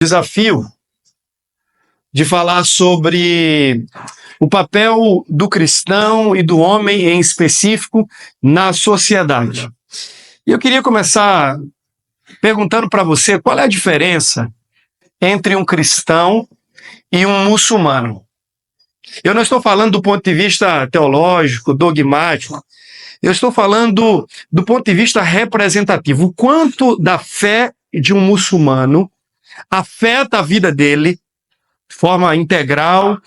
Desafio de falar sobre o papel do cristão e do homem em específico na sociedade. E eu queria começar perguntando para você qual é a diferença entre um cristão e um muçulmano. Eu não estou falando do ponto de vista teológico, dogmático, eu estou falando do ponto de vista representativo. O quanto da fé de um muçulmano afeta a vida dele de forma integral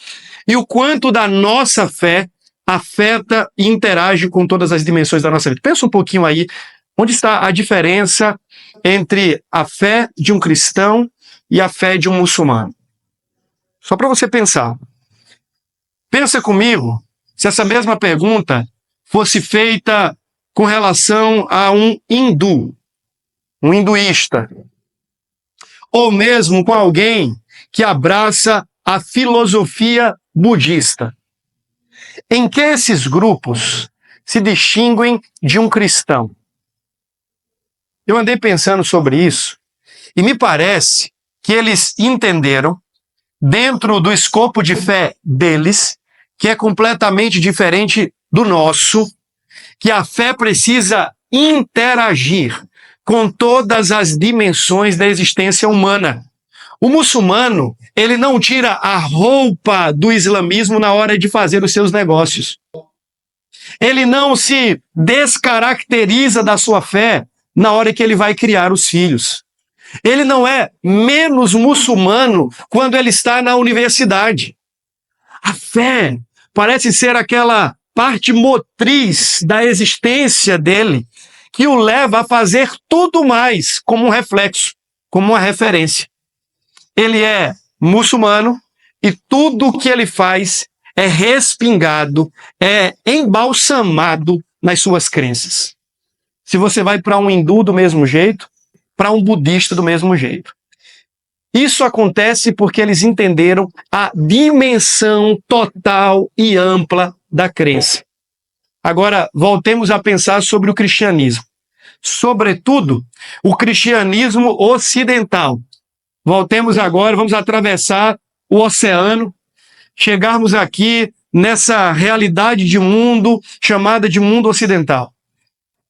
e o quanto da nossa fé afeta e interage com todas as dimensões da nossa vida. Pensa um pouquinho aí, onde está a diferença entre a fé de um cristão e a fé de um muçulmano? Só para você pensar. Pensa comigo, se essa mesma pergunta fosse feita com relação a um hindu, um hinduísta, ou mesmo com alguém que abraça a filosofia budista. Em que esses grupos se distinguem de um cristão? Eu andei pensando sobre isso e me parece que eles entenderam, dentro do escopo de fé deles, que é completamente diferente do nosso, que a fé precisa interagir com todas as dimensões da existência humana. O muçulmano, ele não tira a roupa do islamismo na hora de fazer os seus negócios. Ele não se descaracteriza da sua fé na hora que ele vai criar os filhos. Ele não é menos muçulmano quando ele está na universidade. A fé parece ser aquela parte motriz da existência dele que o leva a fazer tudo mais como um reflexo, como uma referência. Ele é muçulmano e tudo o que ele faz é respingado, é embalsamado nas suas crenças. Se você vai para um hindu do mesmo jeito, para um budista do mesmo jeito. Isso acontece porque eles entenderam a dimensão total e ampla da crença. Agora, voltemos a pensar sobre o cristianismo. Sobretudo, o cristianismo ocidental. Voltemos agora, vamos atravessar o oceano, chegarmos aqui nessa realidade de mundo chamada de mundo ocidental.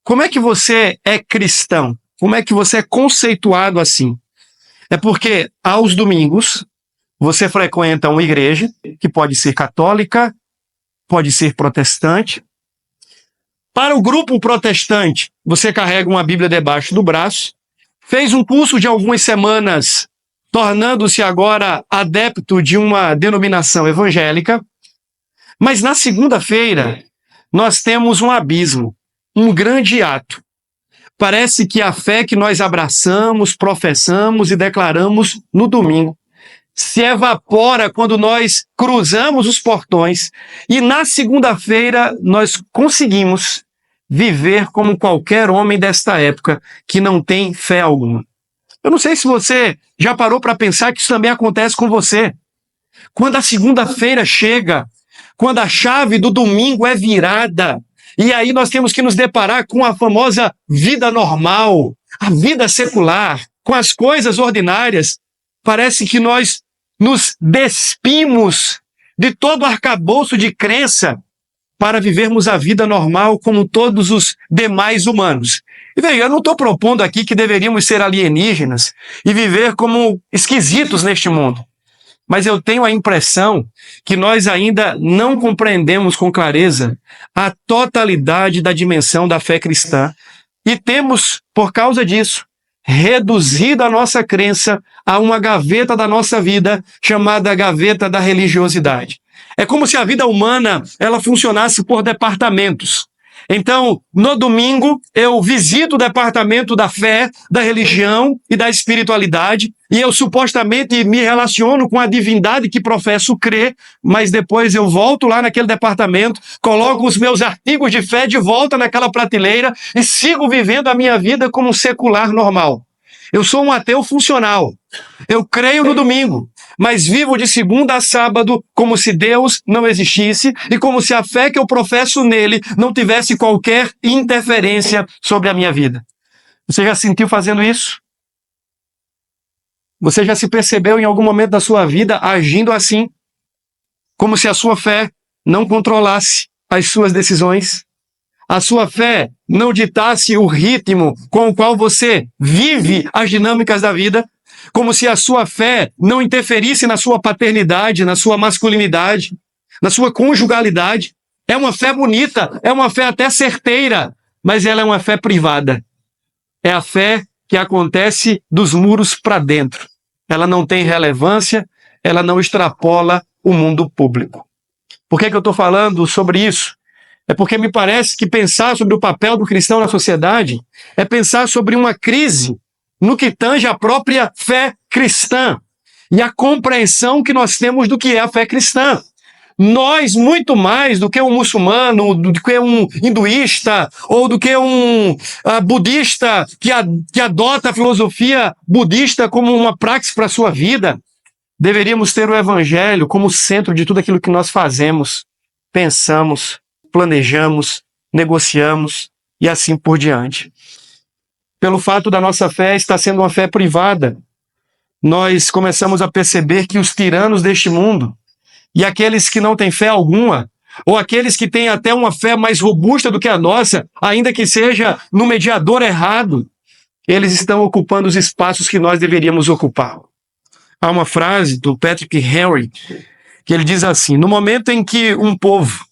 Como é que você é cristão? Como é que você é conceituado assim? É porque aos domingos você frequenta uma igreja que pode ser católica, pode ser protestante. Para o grupo protestante, você carrega uma Bíblia debaixo do braço, fez um curso de algumas semanas, tornando-se agora adepto de uma denominação evangélica, mas na segunda-feira nós temos um abismo, um grande ato. Parece que a fé que nós abraçamos, professamos e declaramos no domingo se evapora quando nós cruzamos os portões e na segunda-feira nós conseguimos viver como qualquer homem desta época que não tem fé alguma. Eu não sei se você já parou para pensar que isso também acontece com você. Quando a segunda-feira chega, quando a chave do domingo é virada, e aí nós temos que nos deparar com a famosa vida normal, a vida secular, com as coisas ordinárias. Parece que nós nos despimos de todo o arcabouço de crença para vivermos a vida normal como todos os demais humanos. E veja, eu não estou propondo aqui que deveríamos ser alienígenas e viver como esquisitos neste mundo. Mas eu tenho a impressão que nós ainda não compreendemos com clareza a totalidade da dimensão da fé cristã e temos, por causa disso, reduzido a nossa crença a uma gaveta da nossa vida chamada gaveta da religiosidade. É como se a vida humana ela funcionasse por departamentos. Então, no domingo, eu visito o departamento da fé, da religião e da espiritualidade, e eu supostamente me relaciono com a divindade que professo crer, mas depois eu volto lá naquele departamento, coloco os meus artigos de fé de volta naquela prateleira e sigo vivendo a minha vida como um secular normal. Eu sou um ateu funcional. Eu creio no domingo, mas vivo de segunda a sábado como se Deus não existisse e como se a fé que eu professo nele não tivesse qualquer interferência sobre a minha vida. Você já se sentiu fazendo isso? Você já se percebeu em algum momento da sua vida agindo assim? Como se a sua fé não controlasse as suas decisões? A sua fé não ditasse o ritmo com o qual você vive as dinâmicas da vida? Como se a sua fé não interferisse na sua paternidade, na sua masculinidade, na sua conjugalidade? É uma fé bonita, é uma fé até certeira, mas ela é uma fé privada. É a fé que acontece dos muros para dentro. Ela não tem relevância, ela não extrapola o mundo público. Por que eu estou falando sobre isso? É porque me parece que pensar sobre o papel do cristão na sociedade é pensar sobre uma crise no que tange a própria fé cristã e a compreensão que nós temos do que é a fé cristã. Nós, muito mais do que um muçulmano, do que um hinduísta ou do que um budista que adota a filosofia budista como uma prática para a sua vida, deveríamos ter o evangelho como centro de tudo aquilo que nós fazemos, pensamos, planejamos, negociamos e assim por diante. Pelo fato da nossa fé estar sendo uma fé privada, nós começamos a perceber que os tiranos deste mundo e aqueles que não têm fé alguma, ou aqueles que têm até uma fé mais robusta do que a nossa, ainda que seja no mediador errado, eles estão ocupando os espaços que nós deveríamos ocupar. Há uma frase do Patrick Henry que ele diz assim: no momento em que um povo,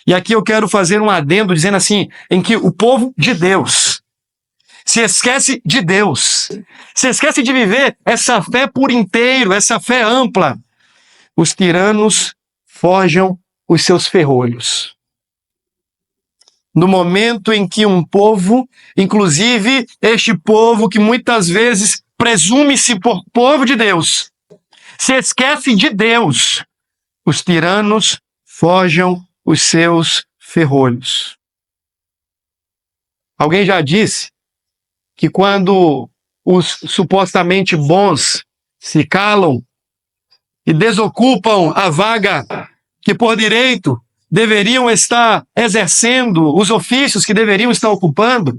e aqui eu quero fazer um adendo dizendo assim, em que o povo de Deus se esquece de Deus, se esquece de viver essa fé por inteiro, essa fé ampla, os tiranos forjam os seus ferrolhos. No momento em que um povo, inclusive este povo que muitas vezes presume-se por povo de Deus, se esquece de Deus, os tiranos forjam os seus ferrolhos. Alguém já disse que quando os supostamente bons se calam e desocupam a vaga que por direito deveriam estar exercendo, os ofícios que deveriam estar ocupando,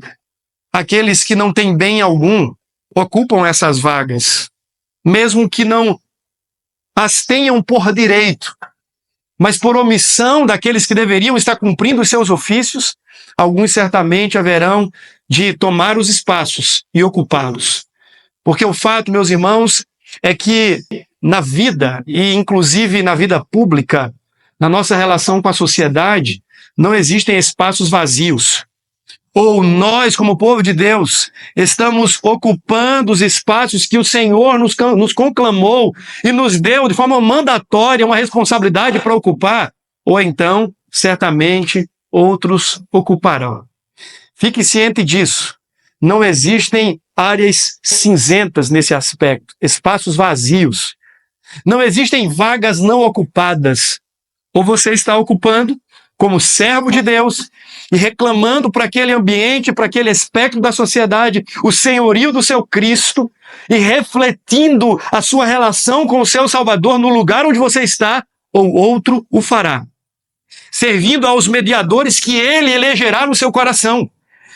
aqueles que não têm bem algum ocupam essas vagas, mesmo que não as tenham por direito, mas por omissão daqueles que deveriam estar cumprindo os seus ofícios, alguns certamente haverão de tomar os espaços e ocupá-los. Porque o fato, meus irmãos, é que na vida, e inclusive na vida pública, na nossa relação com a sociedade, não existem espaços vazios. Ou nós, como povo de Deus, estamos ocupando os espaços que o Senhor nos conclamou e nos deu de forma mandatória uma responsabilidade para ocupar, ou então, certamente, outros ocuparão. Fique ciente disso. Não existem áreas cinzentas nesse aspecto, espaços vazios. Não existem vagas não ocupadas. Ou você está ocupando como servo de Deus e reclamando para aquele ambiente, para aquele aspecto da sociedade, o senhorio do seu Cristo e refletindo a sua relação com o seu Salvador no lugar onde você está, ou outro o fará. Servindo aos mediadores que ele elegerá no seu coração.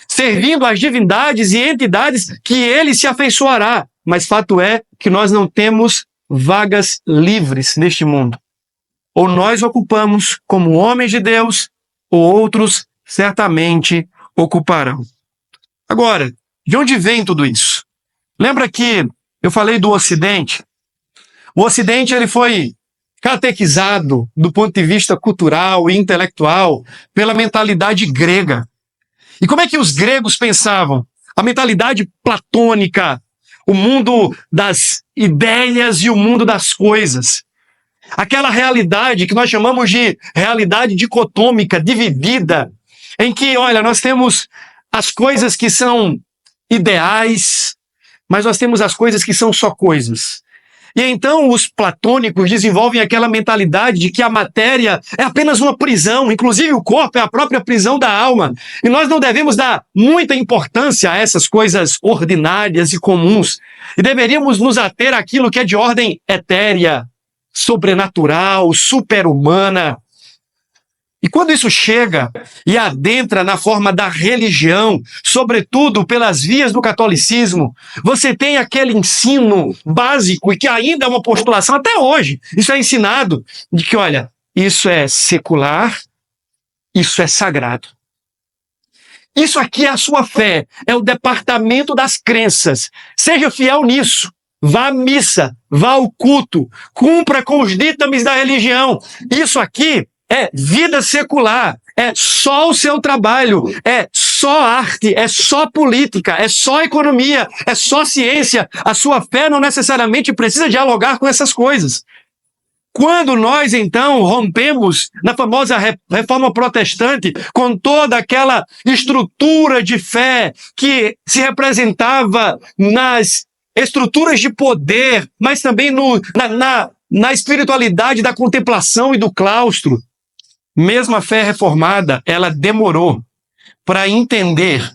Servindo às divindades e entidades que ele se afeiçoará. Mas fato é que nós não temos vagas livres neste mundo. Ou nós ocupamos como homens de Deus, ou outros certamente ocuparão. Agora, de onde vem tudo isso? Lembra que eu falei do Ocidente? O Ocidente ele foi catequizado do ponto de vista cultural e intelectual pela mentalidade grega. E como é que os gregos pensavam? A mentalidade platônica, o mundo das ideias e o mundo das coisas. Aquela realidade que nós chamamos de realidade dicotômica, dividida, em que, olha, nós temos as coisas que são ideais, mas nós temos as coisas que são só coisas. E então os platônicos desenvolvem aquela mentalidade de que a matéria é apenas uma prisão, inclusive o corpo é a própria prisão da alma. E nós não devemos dar muita importância a essas coisas ordinárias e comuns. E deveríamos nos ater àquilo que é de ordem etérea, sobrenatural, super-humana. E quando isso chega e adentra na forma da religião, sobretudo pelas vias do catolicismo, você tem aquele ensino básico e que ainda é uma postulação até hoje. Isso é ensinado de que, olha, isso é secular, isso é sagrado. Isso aqui é a sua fé, é o departamento das crenças. Seja fiel nisso. Vá à missa, vá ao culto, cumpra com os ditames da religião. Isso aqui é vida secular, é só o seu trabalho, é só arte, é só política, é só economia, é só ciência. A sua fé não necessariamente precisa dialogar com essas coisas. Quando nós, então, rompemos na famosa reforma protestante com toda aquela estrutura de fé que se representava nas estruturas de poder, mas também na espiritualidade da contemplação e do claustro, mesmo a fé reformada, ela demorou para entender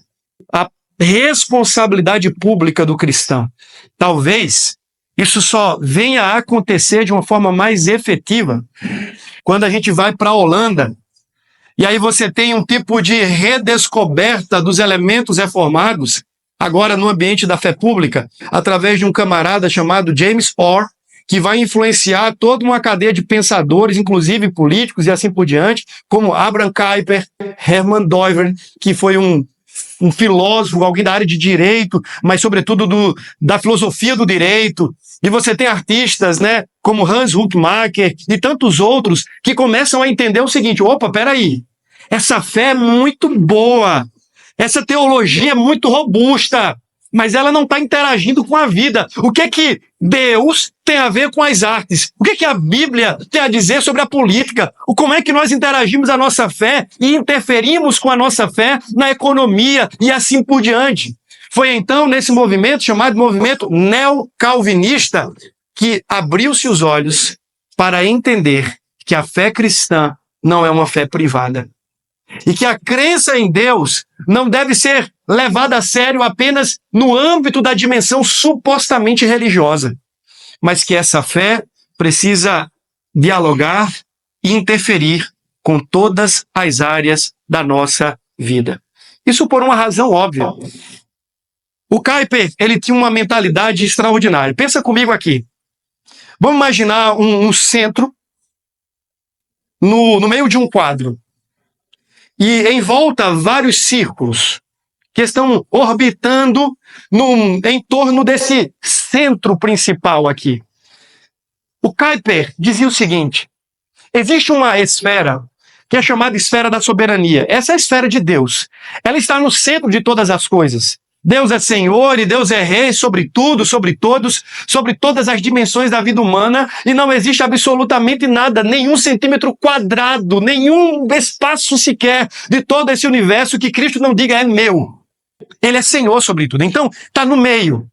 a responsabilidade pública do cristão. Talvez isso só venha a acontecer de uma forma mais efetiva quando a gente vai para a Holanda. E aí você tem um tipo de redescoberta dos elementos reformados, agora no ambiente da fé pública, através de um camarada chamado James Orr, que vai influenciar toda uma cadeia de pensadores, inclusive políticos e assim por diante, como Abraham Kuyper, Hermann Doiver, que foi um filósofo, alguém da área de direito, mas sobretudo da filosofia do direito. E você tem artistas, né, como Hans Huckmacher e tantos outros que começam a entender o seguinte: opa, peraí, essa fé é muito boa, essa teologia é muito robusta, mas ela não está interagindo com a vida. O que é que Deus tem a ver com as artes? O que é que a Bíblia tem a dizer sobre a política? Como é que nós interagimos a nossa fé e interferimos com a nossa fé na economia e assim por diante? Foi então nesse movimento, chamado movimento neocalvinista, que abriu-se os olhos para entender que a fé cristã não é uma fé privada. E que a crença em Deus não deve ser levada a sério apenas no âmbito da dimensão supostamente religiosa, mas que essa fé precisa dialogar e interferir com todas as áreas da nossa vida. Isso por uma razão óbvia. O Kuyper, ele tinha uma mentalidade extraordinária. Pensa comigo aqui. Vamos imaginar um centro no meio de um quadro. E em volta vários círculos que estão orbitando em torno desse centro principal aqui. O Kuyper dizia o seguinte: existe uma esfera que é chamada esfera da soberania. Essa é a esfera de Deus. Ela está no centro de todas as coisas. Deus é Senhor e Deus é Rei sobre tudo, sobre todos, sobre todas as dimensões da vida humana, e não existe absolutamente nada, nenhum centímetro quadrado, nenhum espaço sequer de todo esse universo que Cristo não diga é meu. Ele é Senhor sobre tudo. Então, está no meio.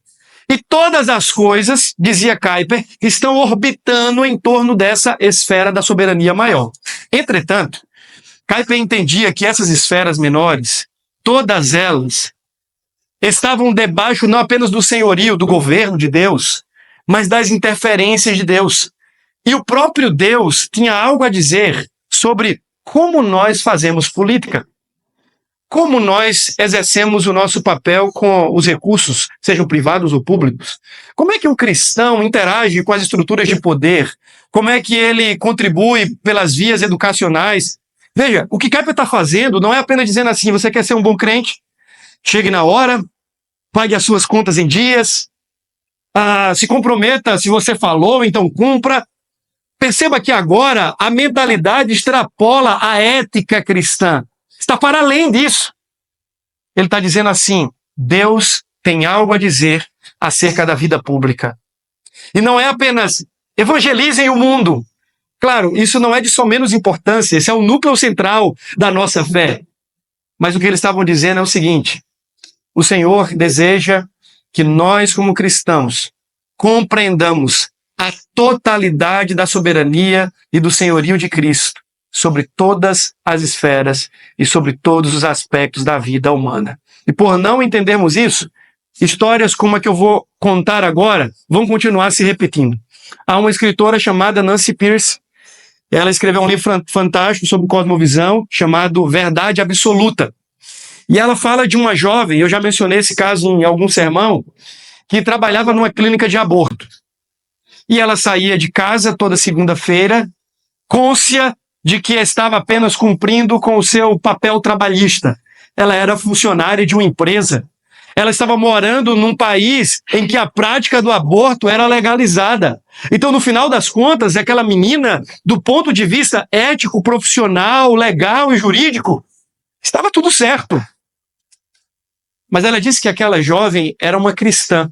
E todas as coisas, dizia Kuyper, estão orbitando em torno dessa esfera da soberania maior. Entretanto, Kuyper entendia que essas esferas menores, todas elas, estavam debaixo não apenas do senhorio, do governo de Deus, mas das interferências de Deus. E o próprio Deus tinha algo a dizer sobre como nós fazemos política. Como nós exercemos o nosso papel com os recursos, sejam privados ou públicos? Como é que um cristão interage com as estruturas de poder? Como é que ele contribui pelas vias educacionais? Veja, o que Kuyper está fazendo não é apenas dizendo assim: você quer ser um bom crente? Chegue na hora, pague as suas contas em dias, se comprometa se você falou, então cumpra. Perceba que agora a mentalidade extrapola a ética cristã. Está para além disso. Ele está dizendo assim: Deus tem algo a dizer acerca da vida pública. E não é apenas evangelizem o mundo. Claro, isso não é de só menos importância, esse é o núcleo central da nossa fé. Mas o que eles estavam dizendo é o seguinte: o Senhor deseja que nós, como cristãos, compreendamos a totalidade da soberania e do senhorio de Cristo sobre todas as esferas e sobre todos os aspectos da vida humana. E por não entendermos isso, histórias como a que eu vou contar agora vão continuar se repetindo. Há uma escritora chamada Nancy Pierce Ela escreveu um livro fantástico sobre cosmovisão, chamado Verdade Absoluta. E ela fala de uma jovem, eu já mencionei esse caso em algum sermão, que trabalhava numa clínica de aborto. E ela saía de casa toda segunda-feira, cônscia de que estava apenas cumprindo com o seu papel trabalhista. Ela era funcionária de uma empresa. Ela estava morando num país em que a prática do aborto era legalizada. Então, no final das contas, aquela menina, do ponto de vista ético, profissional, legal e jurídico, estava tudo certo. Mas ela disse que aquela jovem era uma cristã,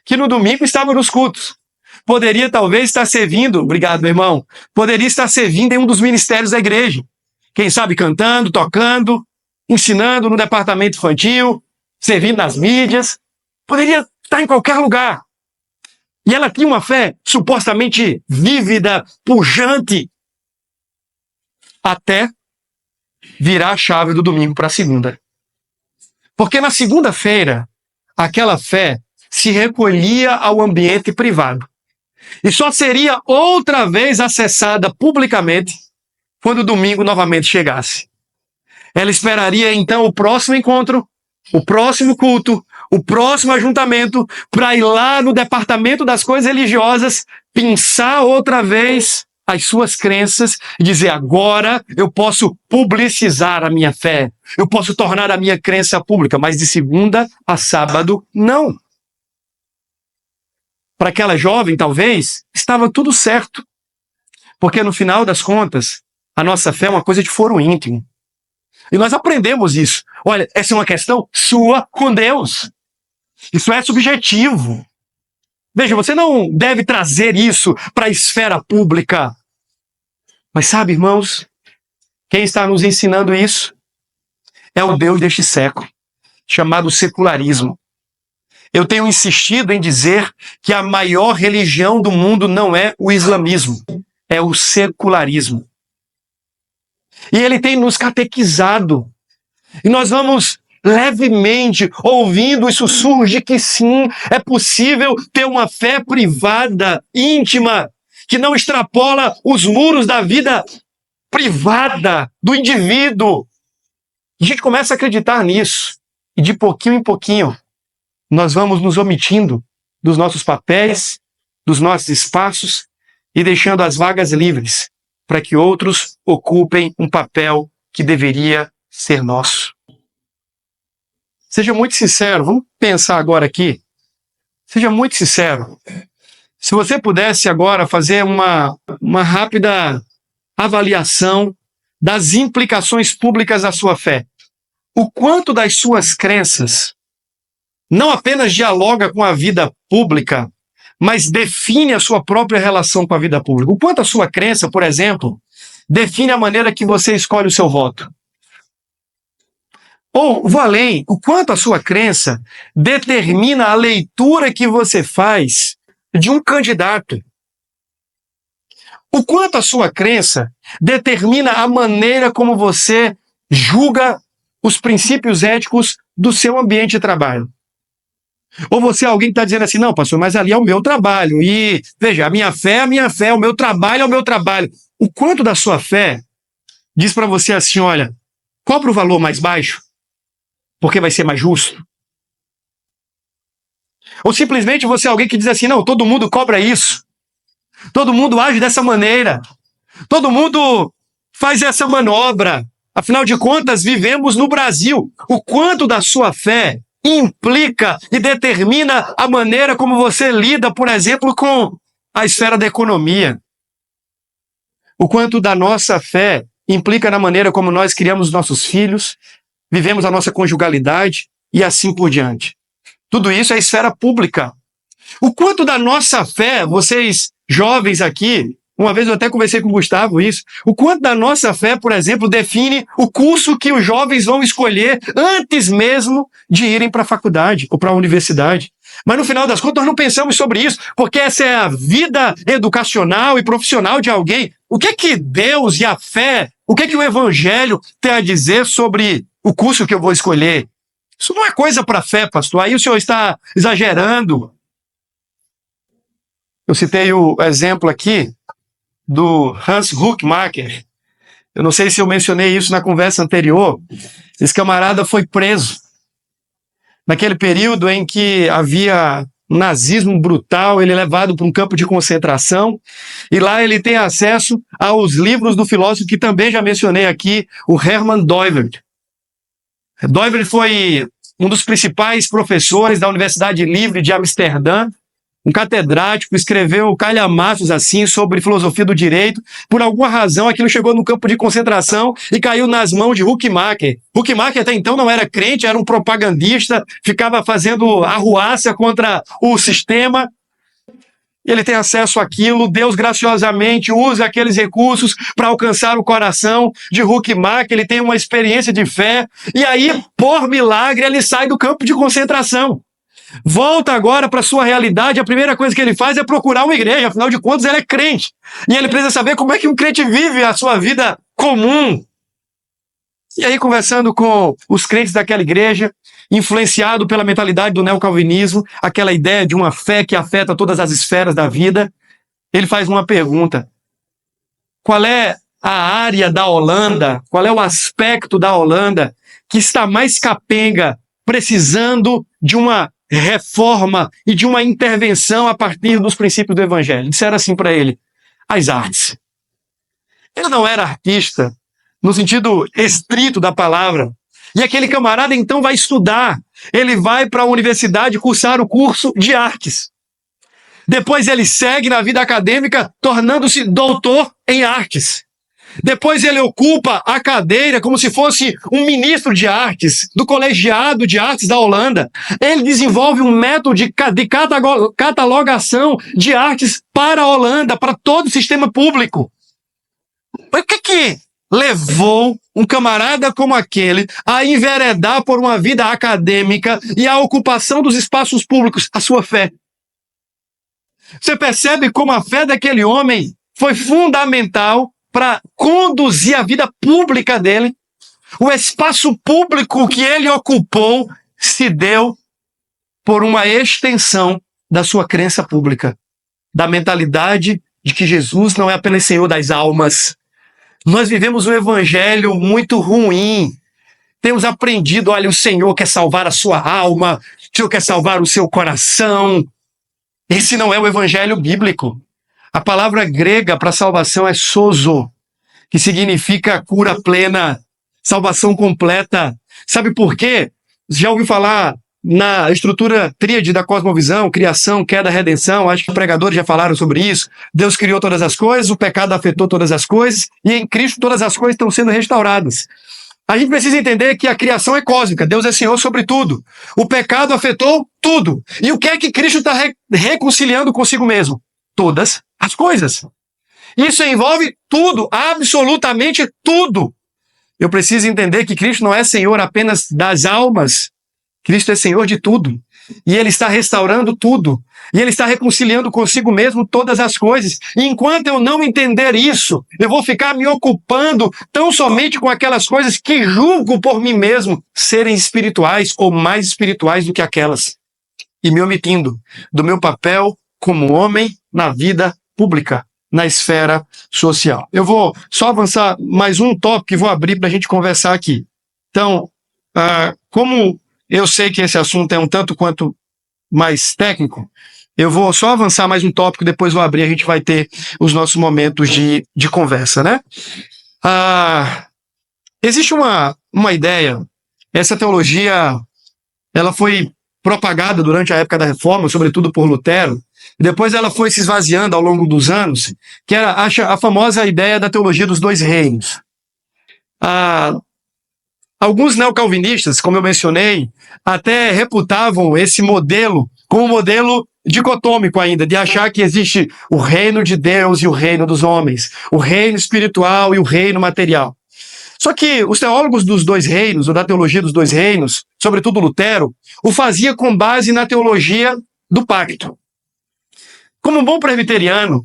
que no domingo estava nos cultos. Poderia talvez estar servindo, obrigado, meu irmão, poderia estar servindo em um dos ministérios da igreja. Quem sabe cantando, tocando, ensinando no departamento infantil, servindo nas mídias. Poderia estar em qualquer lugar. E ela tinha uma fé supostamente vívida, pujante, até virar a chave do domingo para a segunda. Porque na segunda-feira, aquela fé se recolhia ao ambiente privado. E só seria outra vez acessada publicamente quando o domingo novamente chegasse. Ela esperaria então o próximo encontro, o próximo culto, o próximo ajuntamento, para ir lá no departamento das coisas religiosas, pensar outra vez as suas crenças e dizer: agora eu posso publicizar a minha fé, eu posso tornar a minha crença pública, mas de segunda a sábado, não. Para aquela jovem, talvez, estava tudo certo. Porque no final das contas, a nossa fé é uma coisa de foro íntimo. E nós aprendemos isso. Olha, essa é uma questão sua com Deus. Isso é subjetivo. Veja, você não deve trazer isso para a esfera pública. Mas sabe, irmãos, quem está nos ensinando isso é o Deus deste século, chamado secularismo. Eu tenho insistido em dizer que a maior religião do mundo não é o islamismo, é o secularismo. E ele tem nos catequizado. E nós vamos levemente ouvindo os sussurros de que sim, é possível ter uma fé privada, íntima, que não extrapola os muros da vida privada do indivíduo. E a gente começa a acreditar nisso. E de pouquinho em pouquinho, nós vamos nos omitindo dos nossos papéis, dos nossos espaços e deixando as vagas livres para que outros ocupem um papel que deveria ser nosso. Seja muito sincero, vamos pensar agora aqui. Seja muito sincero. Se você pudesse agora fazer uma rápida avaliação das implicações públicas da sua fé, o quanto das suas crenças não apenas dialoga com a vida pública, mas define a sua própria relação com a vida pública. O quanto a sua crença, por exemplo, define a maneira que você escolhe o seu voto. Ou, vou além, o quanto a sua crença determina a leitura que você faz de um candidato. O quanto a sua crença determina a maneira como você julga os princípios éticos do seu ambiente de trabalho. Ou você é alguém que está dizendo assim: não, pastor, mas ali é o meu trabalho. E, veja, a minha fé é a minha fé, o meu trabalho é o meu trabalho. O quanto da sua fé diz para você assim: olha, cobra o valor mais baixo, porque vai ser mais justo. Ou simplesmente você é alguém que diz assim: não, todo mundo cobra isso. Todo mundo age dessa maneira. Todo mundo faz essa manobra. Afinal de contas, vivemos no Brasil. O quanto da sua fé implica e determina a maneira como você lida, por exemplo, com a esfera da economia. O quanto da nossa fé implica na maneira como nós criamos nossos filhos, vivemos a nossa conjugalidade e assim por diante. Tudo isso é esfera pública. O quanto da nossa fé, vocês jovens aqui, uma vez eu até conversei com o Gustavo isso, o quanto da nossa fé, por exemplo, define o curso que os jovens vão escolher antes mesmo de irem para a faculdade ou para a universidade. Mas no final das contas nós não pensamos sobre isso, porque essa é a vida educacional e profissional de alguém. O que é que Deus e a fé, o que é que o Evangelho tem a dizer sobre o curso que eu vou escolher? Isso não é coisa para fé, pastor. Aí o senhor está exagerando. Eu citei o exemplo aqui do Hans Huckmacher. Eu não sei se eu mencionei isso na conversa anterior. Esse camarada foi preso naquele período em que havia um nazismo brutal. Ele é levado para um campo de concentração e lá ele tem acesso aos livros do filósofo que também já mencionei aqui, o Hermann Doivert. Doivert foi um dos principais professores da Universidade Livre de Amsterdã, um catedrático, escreveu calhamaços assim sobre filosofia do direito. Por alguma razão, aquilo chegou no campo de concentração e caiu nas mãos de Huckmacher. Huckmacher até então não era crente, era um propagandista, ficava fazendo arruaça contra o sistema. Ele tem acesso àquilo, Deus graciosamente usa aqueles recursos para alcançar o coração de Huckmacher, ele tem uma experiência de fé, e aí, por milagre, ele sai do campo de concentração. Volta agora para a sua realidade, a primeira coisa que ele faz é procurar uma igreja, afinal de contas ele é crente. E ele precisa saber como é que um crente vive a sua vida comum. E aí, conversando com os crentes daquela igreja, influenciado pela mentalidade do neocalvinismo, aquela ideia de uma fé que afeta todas as esferas da vida, ele faz uma pergunta. Qual é a área da Holanda, qual é o aspecto da Holanda que está mais capenga, precisando de uma reforma e de uma intervenção a partir dos princípios do evangelho? Disseram assim para ele, as artes. Ele não era artista no sentido estrito da palavra. E aquele camarada então vai estudar. Ele vai para a universidade cursar o curso de artes. Depois ele segue na vida acadêmica, tornando-se doutor em artes. Depois ele ocupa a cadeira como se fosse um ministro de artes, do colegiado de artes da Holanda. Ele desenvolve um método de catalogação de artes para a Holanda, para todo o sistema público. O que levou um camarada como aquele a enveredar por uma vida acadêmica e a ocupação dos espaços públicos? A sua fé. Você percebe como a fé daquele homem foi fundamental para conduzir a vida pública dele? O espaço público que ele ocupou se deu por uma extensão da sua crença pública, da mentalidade de que Jesus não é apenas Senhor das almas. Nós vivemos um evangelho muito ruim. Temos aprendido, olha, o Senhor quer salvar a sua alma, o Senhor quer salvar o seu coração. Esse não é o evangelho bíblico. A palavra grega para salvação é sozo, que significa cura plena, salvação completa. Sabe por quê? Já ouviu falar na estrutura tríade da cosmovisão, criação, queda, redenção? Acho que os pregadores já falaram sobre isso. Deus criou todas as coisas, o pecado afetou todas as coisas, e em Cristo todas as coisas estão sendo restauradas. A gente precisa entender que a criação é cósmica, Deus é Senhor sobre tudo. O pecado afetou tudo. E o que é que Cristo está reconciliando consigo mesmo? Todas as coisas. Isso envolve tudo, absolutamente tudo. Eu preciso entender que Cristo não é Senhor apenas das almas. Cristo é Senhor de tudo. E Ele está restaurando tudo. E Ele está reconciliando consigo mesmo todas as coisas. E enquanto eu não entender isso, eu vou ficar me ocupando tão somente com aquelas coisas que julgo por mim mesmo serem espirituais ou mais espirituais do que aquelas. E me omitindo do meu papel como homem na vida pública, na esfera social. Eu vou só avançar mais um tópico e vou abrir para a gente conversar aqui. Então, como eu sei que esse assunto é um tanto quanto mais técnico, eu vou só avançar mais um tópico, depois vou abrir, a gente vai ter os nossos momentos de conversa, né? Existe uma ideia, essa teologia, ela foi propagada durante a época da Reforma, sobretudo por Lutero, e depois ela foi se esvaziando ao longo dos anos, que era a famosa ideia da teologia dos dois reinos. Alguns neocalvinistas, como eu mencionei, até reputavam esse modelo como um modelo dicotômico ainda, de achar que existe o reino de Deus e o reino dos homens, o reino espiritual e o reino material. Só que os teólogos dos dois reinos, ou da teologia dos dois reinos, sobretudo Lutero, o fazia com base na teologia do pacto. Como um bom presbiteriano,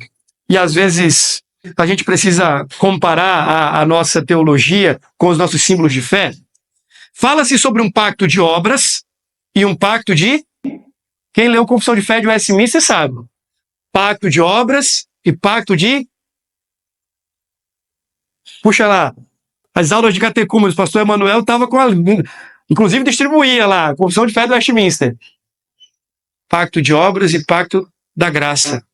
e às vezes a gente precisa comparar a nossa teologia com os nossos símbolos de fé, fala-se sobre um pacto de obras e um pacto de... Quem leu Confissão de Fé de Westminster sabe. Pacto de obras e pacto de Puxa lá, as aulas de catecúmenos, o pastor Emanuel estava com inclusive distribuía lá, a Confissão de Fé do Westminster. Pacto de obras e pacto da graça.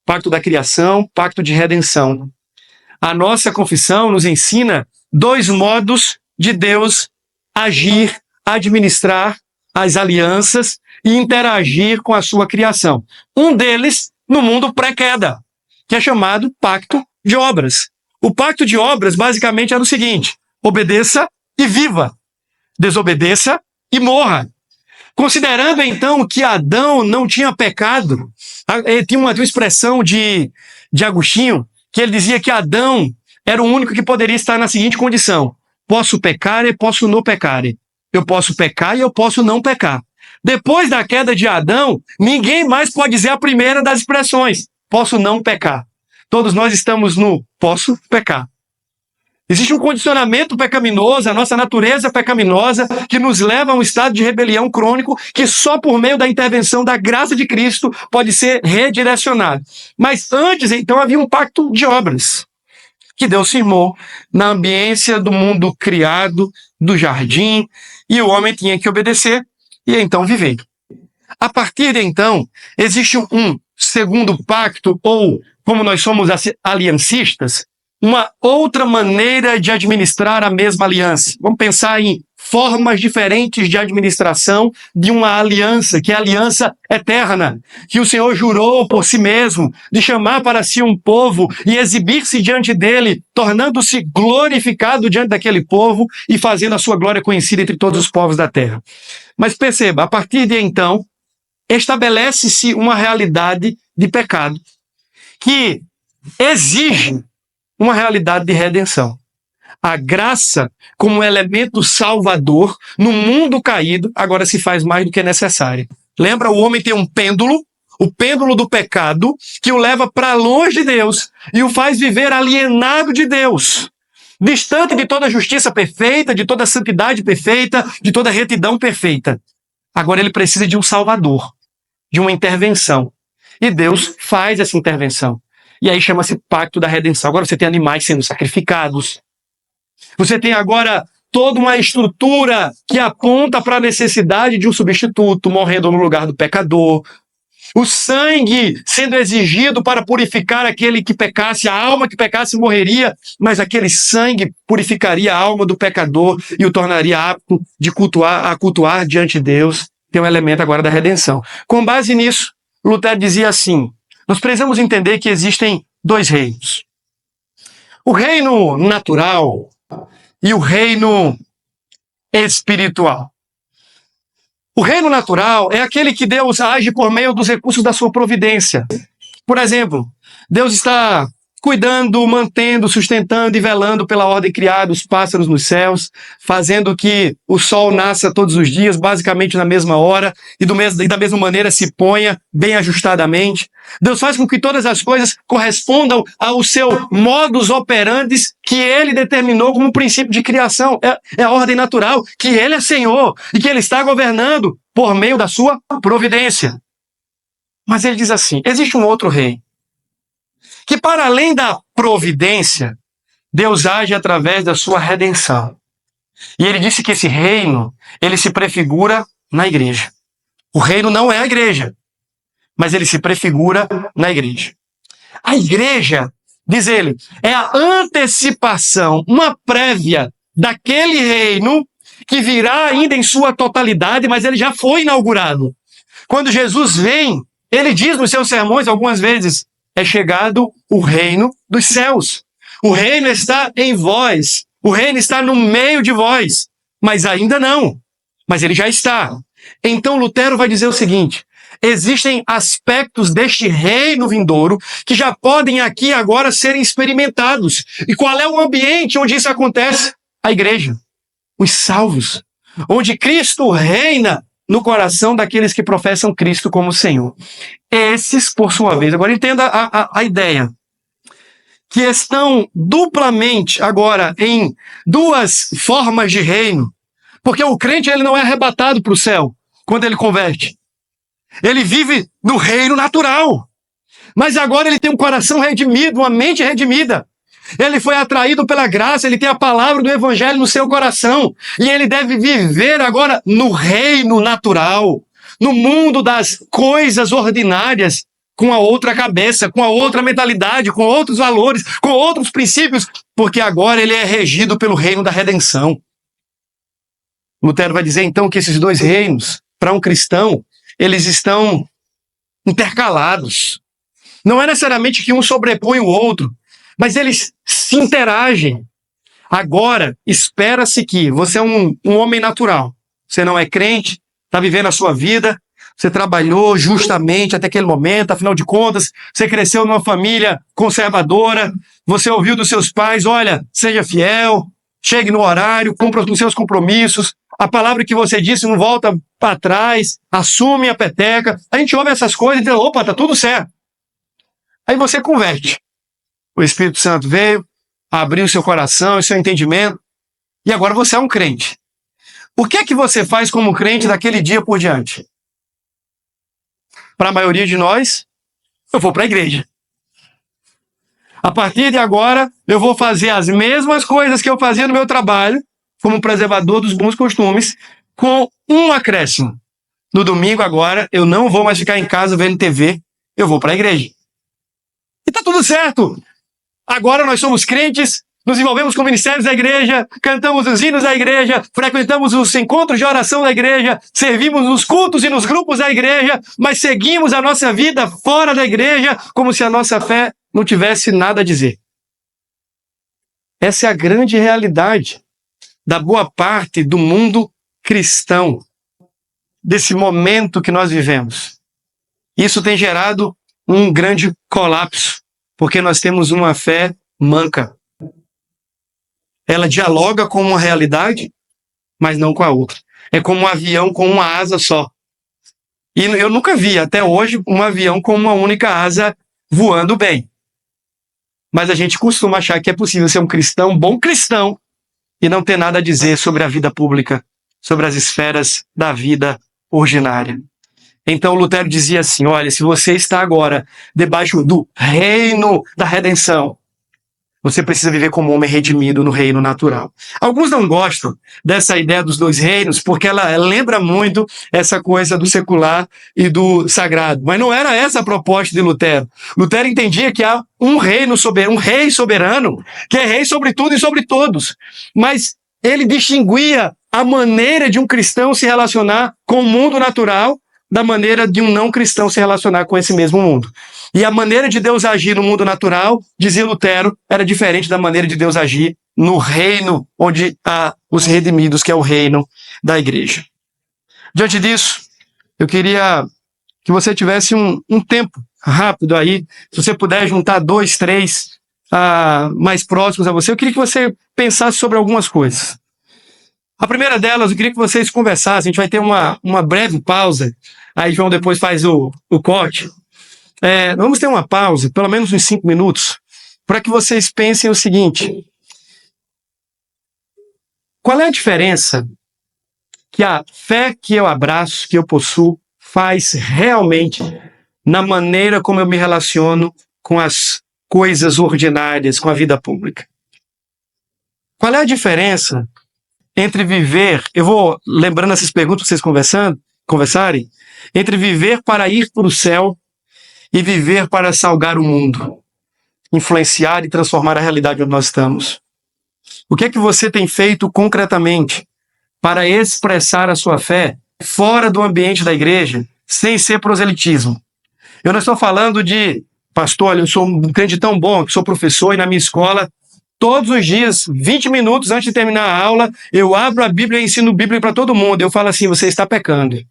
Pacto da criação, pacto de redenção. A nossa confissão nos ensina 2 modos de Deus agir, administrar as alianças e interagir com a sua criação. Um deles no mundo pré-queda, que é chamado pacto de obras. O pacto de obras basicamente era o seguinte: obedeça e viva, desobedeça e morra. Considerando então que Adão não tinha pecado, tinha uma expressão de Agostinho, que ele dizia que Adão era o único que poderia estar na seguinte condição: posso pecar e posso não pecar. Eu posso pecar e eu posso não pecar. Depois da queda de Adão, ninguém mais pode dizer a primeira das expressões: posso não pecar. Todos nós estamos no posso pecar. Existe um condicionamento pecaminoso, a nossa natureza pecaminosa, que nos leva a um estado de rebelião crônico que só por meio da intervenção da graça de Cristo pode ser redirecionado. Mas antes, então, havia um pacto de obras que Deus firmou na ambiência do mundo criado, do jardim, e o homem tinha que obedecer e então viver. A partir de então, existe um segundo pacto, ou, como nós somos aliancistas, uma outra maneira de administrar a mesma aliança. Vamos pensar em formas diferentes de administração de uma aliança, que é a aliança eterna, que o Senhor jurou por si mesmo, de chamar para si um povo e exibir-se diante dele, tornando-se glorificado diante daquele povo e fazendo a sua glória conhecida entre todos os povos da terra. Mas perceba, a partir de então, estabelece-se uma realidade de pecado que exige uma realidade de redenção. A graça, como elemento salvador no mundo caído, agora se faz mais do que necessária. Lembra, o homem tem um pêndulo, o pêndulo do pecado, que o leva para longe de Deus e o faz viver alienado de Deus, distante de toda justiça perfeita, de toda santidade perfeita, de toda retidão perfeita. Agora ele precisa de um salvador, de uma intervenção. E Deus faz essa intervenção. E aí chama-se pacto da redenção. Agora você tem animais sendo sacrificados. Você tem agora toda uma estrutura que aponta para a necessidade de um substituto, morrendo no lugar do pecador. O sangue sendo exigido para purificar aquele que pecasse, a alma que pecasse morreria, mas aquele sangue purificaria a alma do pecador e o tornaria apto de cultuar diante de Deus. Tem um elemento agora da redenção. Com base nisso, Lutero dizia assim: nós precisamos entender que existem 2 reinos. O reino natural e o reino espiritual. O reino natural é aquele que Deus age por meio dos recursos da sua providência. Por exemplo, Deus está cuidando, mantendo, sustentando e velando pela ordem criada os pássaros nos céus, fazendo que o sol nasça todos os dias, basicamente na mesma hora, e da mesma maneira se ponha bem ajustadamente. Deus faz com que todas as coisas correspondam ao seu modus operandi que ele determinou como princípio de criação. É a ordem natural, que ele é Senhor e que ele está governando por meio da sua providência. Mas ele diz assim: existe um outro rei, que para além da providência, Deus age através da sua redenção. E ele disse que esse reino, ele se prefigura na igreja. O reino não é a igreja, mas ele se prefigura na igreja. A igreja, diz ele, é a antecipação, uma prévia daquele reino que virá ainda em sua totalidade, mas ele já foi inaugurado. Quando Jesus vem, ele diz nos seus sermões algumas vezes: é chegado o reino dos céus. O reino está em vós. O reino está no meio de vós. Mas ainda não. Mas ele já está. Então Lutero vai dizer o seguinte: existem aspectos deste reino vindouro que já podem aqui agora serem experimentados. E qual é o ambiente onde isso acontece? A igreja. Os salvos. Onde Cristo reina no coração daqueles que professam Cristo como Senhor. Esses, por sua vez, agora entenda a ideia, que estão duplamente agora em 2 formas de reino, porque o crente ele não é arrebatado para o céu quando ele converte. Ele vive no reino natural, mas agora ele tem um coração redimido, uma mente redimida. Ele foi atraído pela graça, ele tem a palavra do evangelho no seu coração. E ele deve viver agora no reino natural, no mundo das coisas ordinárias, com a outra cabeça, com a outra mentalidade, com outros valores, com outros princípios, porque agora ele é regido pelo reino da redenção. Lutero vai dizer então que esses dois reinos, para um cristão, eles estão intercalados. Não é necessariamente que um sobrepõe o outro, mas eles se interagem. Agora, espera-se que você é um homem natural. Você não é crente, está vivendo a sua vida, você trabalhou justamente até aquele momento, afinal de contas, você cresceu numa família conservadora, você ouviu dos seus pais, olha, seja fiel, chegue no horário, cumpra os seus compromissos, a palavra que você disse não volta para trás, assume a peteca. A gente ouve essas coisas e diz, opa, tá tudo certo. Aí você converte. O Espírito Santo veio, abriu seu coração e seu entendimento, e agora você é um crente. O que é que você faz como crente daquele dia por diante? Para a maioria de nós, eu vou para a igreja. A partir de agora, eu vou fazer as mesmas coisas que eu fazia no meu trabalho, como preservador dos bons costumes, com um acréscimo. No domingo agora, eu não vou mais ficar em casa vendo TV, eu vou para a igreja. E tá tudo certo. Agora nós somos crentes, nos envolvemos com ministérios da igreja, cantamos os hinos da igreja, frequentamos os encontros de oração da igreja, servimos nos cultos e nos grupos da igreja, mas seguimos a nossa vida fora da igreja como se a nossa fé não tivesse nada a dizer. Essa é a grande realidade da boa parte do mundo cristão, desse momento que nós vivemos. Isso tem gerado um grande colapso, porque nós temos uma fé manca. Ela dialoga com uma realidade, mas não com a outra. É como um avião com uma asa só. E eu nunca vi, até hoje, um avião com uma única asa voando bem. Mas a gente costuma achar que é possível ser um cristão, bom cristão, e não ter nada a dizer sobre a vida pública, sobre as esferas da vida ordinária. Então Lutero dizia assim, olha, se você está agora debaixo do reino da redenção, você precisa viver como um homem redimido no reino natural. Alguns não gostam dessa ideia dos dois reinos, porque ela lembra muito essa coisa do secular e do sagrado. Mas não era essa a proposta de Lutero. Lutero entendia que há um reino soberano, um rei soberano, que é rei sobre tudo e sobre todos. Mas ele distinguia a maneira de um cristão se relacionar com o mundo natural da maneira de um não cristão se relacionar com esse mesmo mundo. E a maneira de Deus agir no mundo natural, dizia Lutero, era diferente da maneira de Deus agir no reino onde há os redimidos, que é o reino da igreja. Diante disso, eu queria que você tivesse um tempo rápido aí, se você puder juntar 2, 3 mais próximos a você, eu queria que você pensasse sobre algumas coisas. A primeira delas, eu queria que vocês conversassem, a gente vai ter uma breve pausa, aí João depois faz o corte. Vamos ter uma pausa, pelo menos uns 5 minutos, para que vocês pensem o seguinte. Qual é a diferença que a fé que eu abraço, que eu possuo, faz realmente na maneira como eu me relaciono com as coisas ordinárias, com a vida pública? Qual é a diferença entre viver, eu vou lembrando essas perguntas para vocês conversarem, entre viver para ir para o céu e viver para salgar o mundo, influenciar e transformar a realidade onde nós estamos. O que é que você tem feito concretamente para expressar a sua fé fora do ambiente da igreja, sem ser proselitismo? Eu não estou falando de, pastor, olha, eu sou um crente tão bom, que sou professor e na minha escola, todos os dias, 20 minutos antes de terminar a aula, eu abro a Bíblia e ensino Bíblia para todo mundo. Eu falo assim, você está pecando.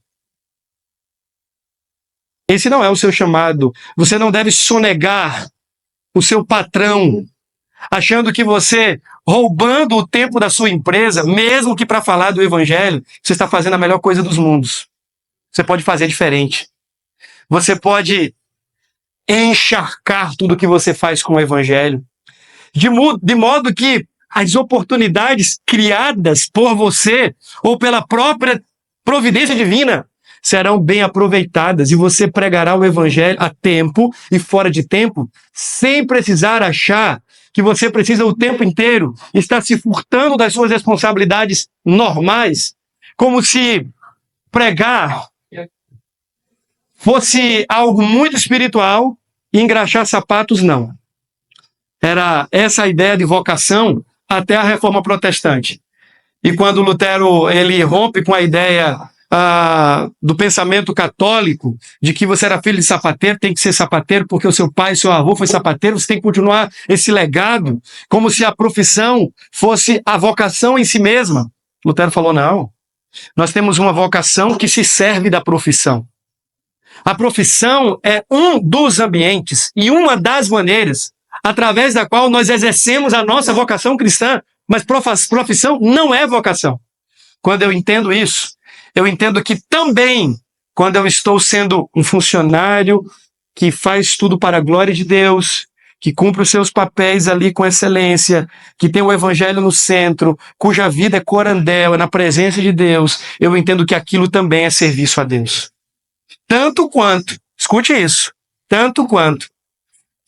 Esse não é o seu chamado. Você não deve sonegar o seu patrão, achando que você, roubando o tempo da sua empresa, mesmo que para falar do evangelho, você está fazendo a melhor coisa dos mundos. Você pode fazer diferente. Você pode encharcar tudo que você faz com o evangelho. De modo que as oportunidades criadas por você ou pela própria providência divina serão bem aproveitadas e você pregará o evangelho a tempo e fora de tempo, sem precisar achar que você precisa o tempo inteiro estar se furtando das suas responsabilidades normais, como se pregar fosse algo muito espiritual e engraxar sapatos não. Era essa a ideia de vocação até a Reforma Protestante. E quando Lutero ele rompe com a ideia do pensamento católico de que você era filho de sapateiro, tem que ser sapateiro porque o seu pai e seu avô foi sapateiro, você tem que continuar esse legado, como se a profissão fosse a vocação em si mesma. Lutero falou, não, nós temos uma vocação que se serve da profissão. A profissão é um dos ambientes e uma das maneiras através da qual nós exercemos a nossa vocação cristã, mas profissão não é vocação. Quando eu entendo isso, eu entendo que também, quando eu estou sendo um funcionário que faz tudo para a glória de Deus, que cumpre os seus papéis ali com excelência, que tem o evangelho no centro, cuja vida é corandel, é na presença de Deus, eu entendo que aquilo também é serviço a Deus. Tanto quanto, escute isso, tanto quanto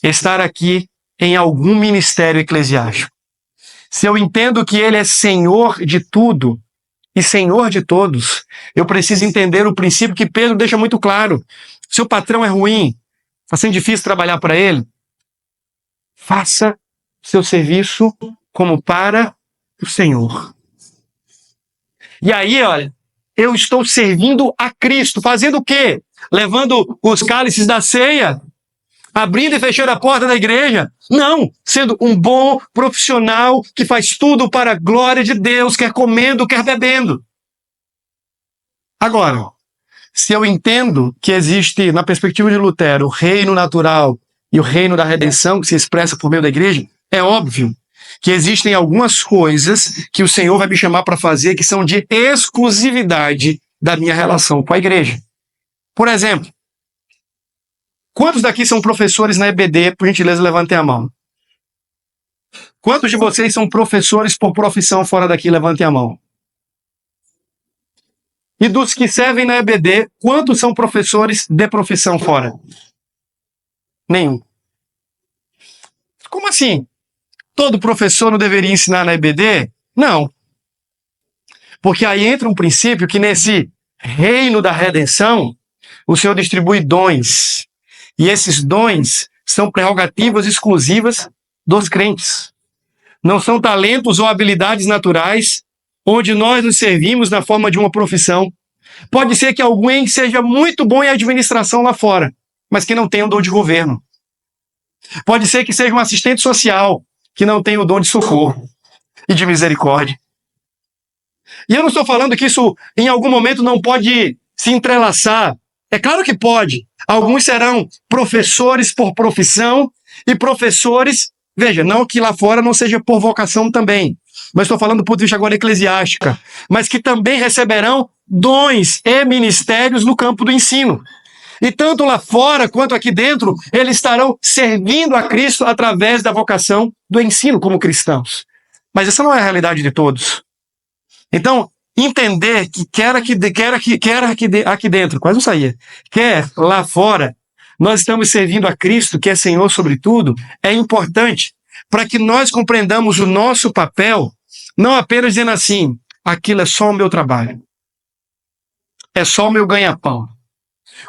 estar aqui em algum ministério eclesiástico. Se eu entendo que ele é Senhor de tudo e Senhor de todos, eu preciso entender o princípio que Pedro deixa muito claro. Se o patrão é ruim, está sendo difícil trabalhar para ele, faça seu serviço como para o Senhor. E aí, olha, eu estou servindo a Cristo, fazendo o quê? Levando os cálices da ceia, abrindo e fechando a porta da igreja? Não, sendo um bom profissional que faz tudo para a glória de Deus, quer comendo, quer bebendo. Agora, se eu entendo que existe, na perspectiva de Lutero, o reino natural e o reino da redenção que se expressa por meio da igreja, é óbvio que existem algumas coisas que o Senhor vai me chamar para fazer que são de exclusividade da minha relação com a igreja. Por exemplo, quantos daqui são professores na EBD? Por gentileza, levantem a mão. Quantos de vocês são professores por profissão fora daqui? Levantem a mão. E dos que servem na EBD, quantos são professores de profissão fora? Nenhum. Como assim? Todo professor não deveria ensinar na EBD? Não. Porque aí entra um princípio que nesse reino da redenção, o Senhor distribui dons. E esses dons são prerrogativas exclusivas dos crentes. Não são talentos ou habilidades naturais onde nós nos servimos na forma de uma profissão. Pode ser que alguém seja muito bom em administração lá fora, mas que não tenha o dom de governo. Pode ser que seja um assistente social, que não tenha o dom de socorro e de misericórdia. E eu não estou falando que isso em algum momento não pode se entrelaçar. É claro que pode. Alguns serão professores por profissão e professores, veja, não que lá fora não seja por vocação também, mas estou falando do ponto de vista agora eclesiástica, mas que também receberão dons e ministérios no campo do ensino. E tanto lá fora quanto aqui dentro, eles estarão servindo a Cristo através da vocação do ensino como cristãos. Mas essa não é a realidade de todos. Então, entender que quer aqui dentro, quase não saía, quer lá fora, nós estamos servindo a Cristo, que é Senhor sobre tudo, é importante para que nós compreendamos o nosso papel, não apenas dizendo assim, aquilo é só o meu trabalho, é só o meu ganha-pão.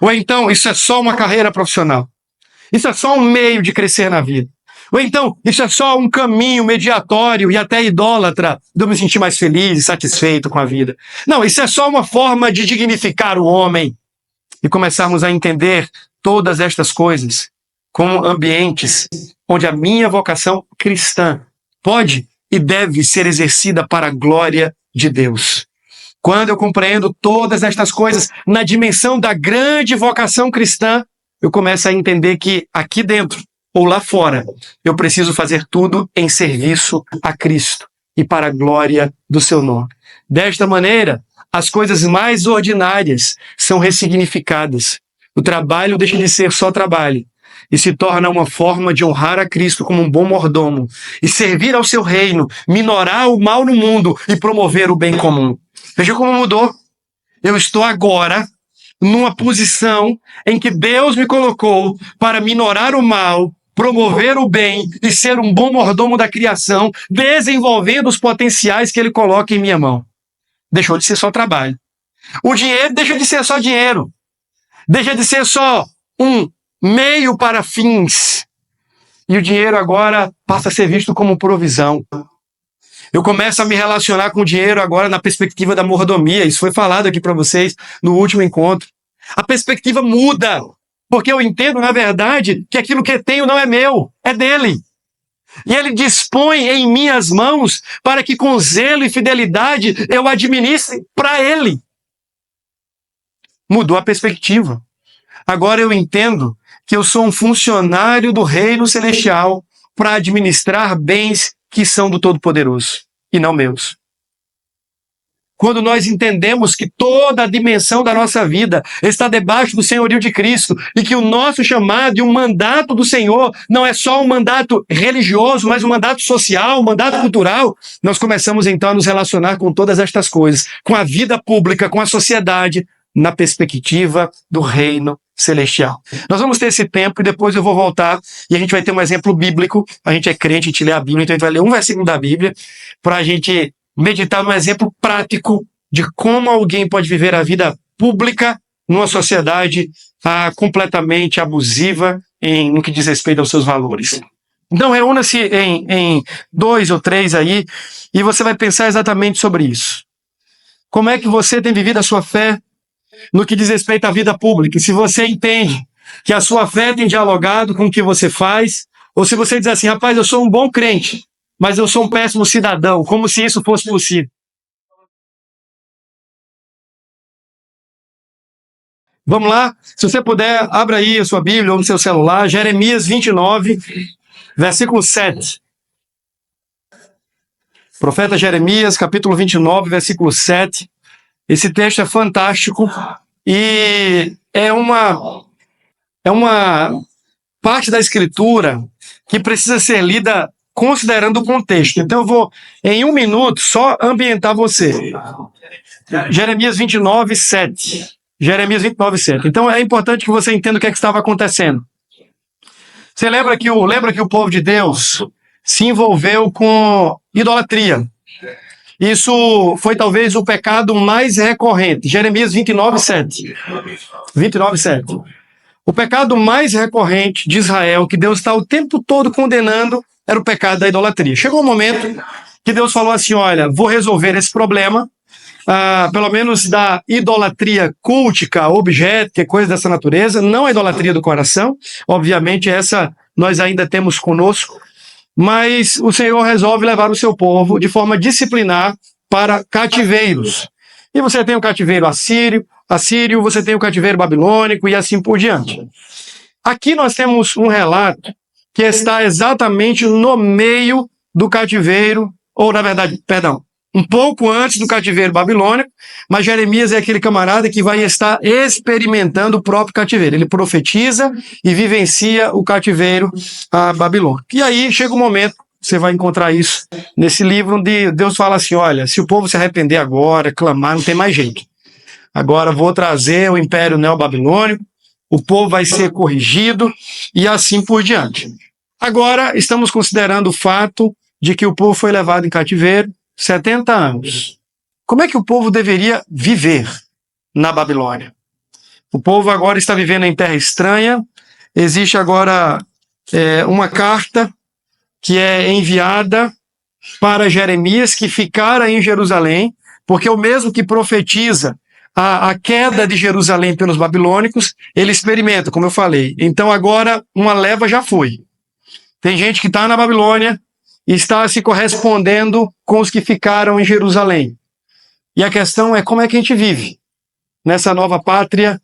Ou então, isso é só uma carreira profissional. Isso é só um meio de crescer na vida. Ou então, isso é só um caminho mediatório e até idólatra de eu me sentir mais feliz e satisfeito com a vida. Não, isso é só uma forma de dignificar o homem e começarmos a entender todas estas coisas como ambientes onde a minha vocação cristã pode e deve ser exercida para a glória de Deus. Quando eu compreendo todas estas coisas na dimensão da grande vocação cristã, eu começo a entender que aqui dentro ou lá fora, eu preciso fazer tudo em serviço a Cristo e para a glória do seu nome. Desta maneira, as coisas mais ordinárias são ressignificadas. O trabalho deixa de ser só trabalho e se torna uma forma de honrar a Cristo como um bom mordomo e servir ao seu reino, minorar o mal no mundo e promover o bem comum. Veja como mudou. Eu estou agora numa posição em que Deus me colocou para minorar o mal, promover o bem e ser um bom mordomo da criação, desenvolvendo os potenciais que ele coloca em minha mão. Deixou de ser só trabalho. O dinheiro deixa de ser só dinheiro. Deixa de ser só um meio para fins. E o dinheiro agora passa a ser visto como provisão. Eu começo a me relacionar com o dinheiro agora na perspectiva da mordomia. Isso foi falado aqui para vocês no último encontro. A perspectiva muda, porque eu entendo, na verdade, que aquilo que tenho não é meu, é dele. E ele dispõe em minhas mãos para que com zelo e fidelidade eu administre para ele. Mudou a perspectiva. Agora eu entendo que eu sou um funcionário do reino celestial para administrar bens que são do Todo-Poderoso e não meus. Quando nós entendemos que toda a dimensão da nossa vida está debaixo do senhorio de Cristo e que o nosso chamado e o mandato do Senhor não é só um mandato religioso, mas um mandato social, um mandato cultural, nós começamos então a nos relacionar com todas estas coisas, com a vida pública, com a sociedade, na perspectiva do reino celestial. Nós vamos ter esse tempo e depois eu vou voltar e a gente vai ter um exemplo bíblico. A gente é crente, a gente lê a Bíblia, então a gente vai ler um versículo da Bíblia para a gente meditar num exemplo prático de como alguém pode viver a vida pública numa sociedade completamente abusiva no que diz respeito aos seus valores. Então reúna-se em 2 ou 3 aí e você vai pensar exatamente sobre isso. Como é que você tem vivido a sua fé no que diz respeito à vida pública? E se você entende que a sua fé tem dialogado com o que você faz, ou se você diz assim, rapaz, eu sou um bom crente, mas eu sou um péssimo cidadão, como se isso fosse possível. Vamos lá? Se você puder, abra aí a sua Bíblia ou no seu celular, Jeremias 29, versículo 7. Profeta Jeremias, capítulo 29, versículo 7. Esse texto é fantástico e é uma parte da Escritura que precisa ser lida considerando o contexto. Então eu vou, em 1 minuto, só ambientar você. Jeremias 29, 7. Jeremias 29, 7. Então é importante que você entenda o que é que estava acontecendo. Você lembra que o povo de Deus se envolveu com idolatria. Isso foi talvez o pecado mais recorrente. Jeremias 29, 7. 29, 7. O pecado mais recorrente de Israel, que Deus está o tempo todo condenando, era o pecado da idolatria. Chegou um momento que Deus falou assim, olha, vou resolver esse problema, pelo menos da idolatria cultica, objeto, coisa dessa natureza, não a idolatria do coração, obviamente essa nós ainda temos conosco, mas o Senhor resolve levar o seu povo de forma disciplinar para cativeiros. E você tem o cativeiro assírio, você tem o cativeiro babilônico e assim por diante. Aqui nós temos um relato que está exatamente no meio do cativeiro, ou na verdade, perdão, um pouco antes do cativeiro babilônico, mas Jeremias é aquele camarada que vai estar experimentando o próprio cativeiro. Ele profetiza e vivencia o cativeiro babilônico. E aí chega um momento, você vai encontrar isso nesse livro, onde Deus fala assim, olha, se o povo se arrepender agora, clamar, não tem mais jeito. Agora vou trazer o Império Neobabilônico, o povo vai ser corrigido e assim por diante. Agora estamos considerando o fato de que o povo foi levado em cativeiro 70 anos. Como é que o povo deveria viver na Babilônia? O povo agora está vivendo em terra estranha. Existe agora uma carta que é enviada para Jeremias, que ficara em Jerusalém, porque o mesmo que profetiza a queda de Jerusalém pelos babilônicos, ele experimenta, como eu falei. Então agora uma leva já foi. Tem gente que está na Babilônia, está se correspondendo com os que ficaram em Jerusalém. E a questão é como é que a gente vive nessa nova pátria,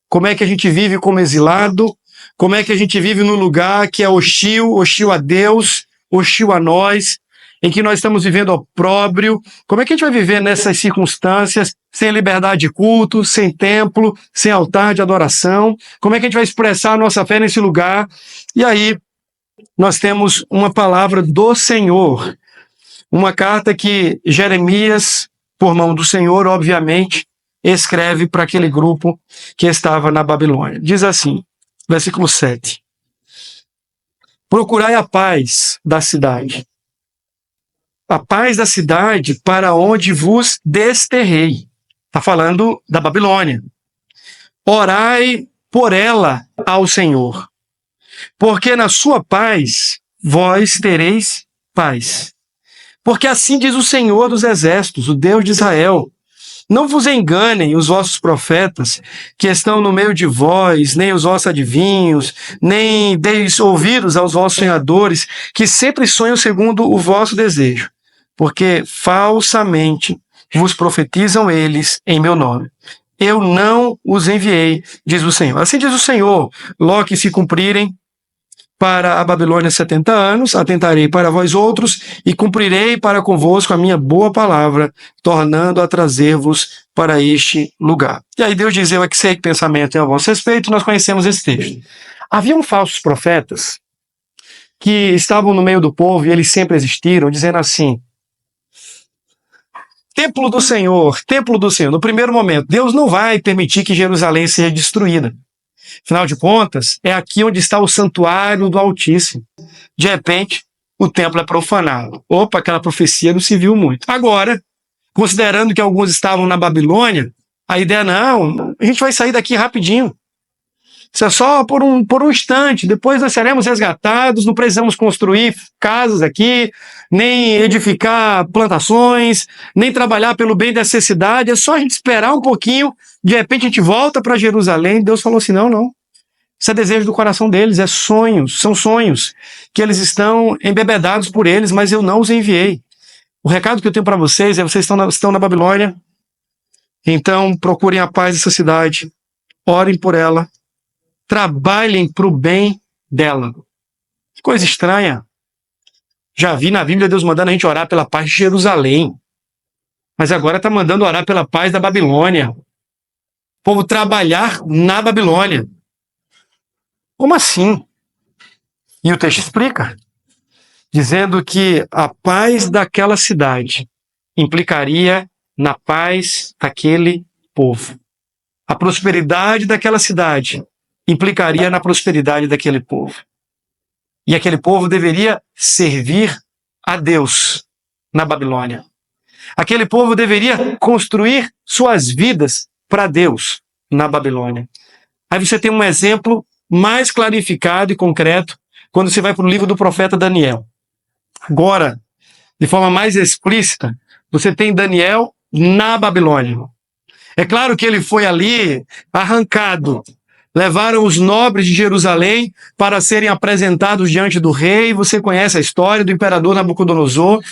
como é que a gente vive como exilado, como é que a gente vive num lugar que é hostil a Deus, hostil a nós, em que nós estamos vivendo opróbrio. Como é que a gente vai viver nessas circunstâncias, sem liberdade de culto, sem templo, sem altar de adoração? Como é que a gente vai expressar a nossa fé nesse lugar? E aí, nós temos uma palavra do Senhor, uma carta que Jeremias, por mão do Senhor, obviamente, escreve para aquele grupo que estava na Babilônia. Diz assim, versículo 7. procurai a paz da cidade. A paz da cidade para onde vos desterrei. Está falando da Babilônia. Orai por ela ao Senhor, porque na sua paz vós tereis paz. Porque assim diz o Senhor dos exércitos, o Deus de Israel: não vos enganem os vossos profetas que estão no meio de vós, nem os vossos adivinhos, nem deis ouvidos aos vossos sonhadores, que sempre sonham segundo o vosso desejo, porque falsamente vos profetizam eles em meu nome. Eu não os enviei, diz o Senhor. Assim diz o Senhor: logo que se cumprirem para a Babilônia 70 anos, atentarei para vós outros e cumprirei para convosco a minha boa palavra, tornando a trazer-vos para este lugar. E aí Deus diz: eu é que sei que pensamento é a vosso respeito. Nós conhecemos esse texto. Haviam falsos profetas que estavam no meio do povo, e eles sempre existiram, dizendo assim: templo do Senhor, templo do Senhor. No primeiro momento, Deus não vai permitir que Jerusalém seja destruída. Afinal de contas, é aqui onde está o santuário do Altíssimo. De repente, o templo é profanado. Opa, aquela profecia não se viu muito. Agora, considerando que alguns estavam na Babilônia, a ideia: não, a gente vai sair daqui rapidinho. Isso é só por um instante, depois nós seremos resgatados, não precisamos construir casas aqui, nem edificar plantações, nem trabalhar pelo bem dessa cidade, é só a gente esperar um pouquinho, de repente a gente volta para Jerusalém. Deus falou assim: não, não. Isso é desejo do coração deles, é sonhos, são sonhos que eles estão embebedados por eles, mas eu não os enviei. O recado que eu tenho para vocês é: vocês estão na Babilônia, então procurem a paz dessa cidade, orem por ela, trabalhem para o bem dela. Que coisa estranha. Já vi na Bíblia Deus mandando a gente orar pela paz de Jerusalém, mas agora está mandando orar pela paz da Babilônia. O povo trabalhar na Babilônia. Como assim? E o texto explica, dizendo que a paz daquela cidade implicaria na paz daquele povo. A prosperidade daquela cidade implicaria na prosperidade daquele povo. E aquele povo deveria servir a Deus na Babilônia. Aquele povo deveria construir suas vidas para Deus na Babilônia. Aí você tem um exemplo mais clarificado e concreto quando você vai para o livro do profeta Daniel. Agora, de forma mais explícita, você tem Daniel na Babilônia. É claro que ele foi ali arrancado. Levaram os nobres de Jerusalém para serem apresentados diante do rei. Você conhece a história do imperador Nabucodonosor.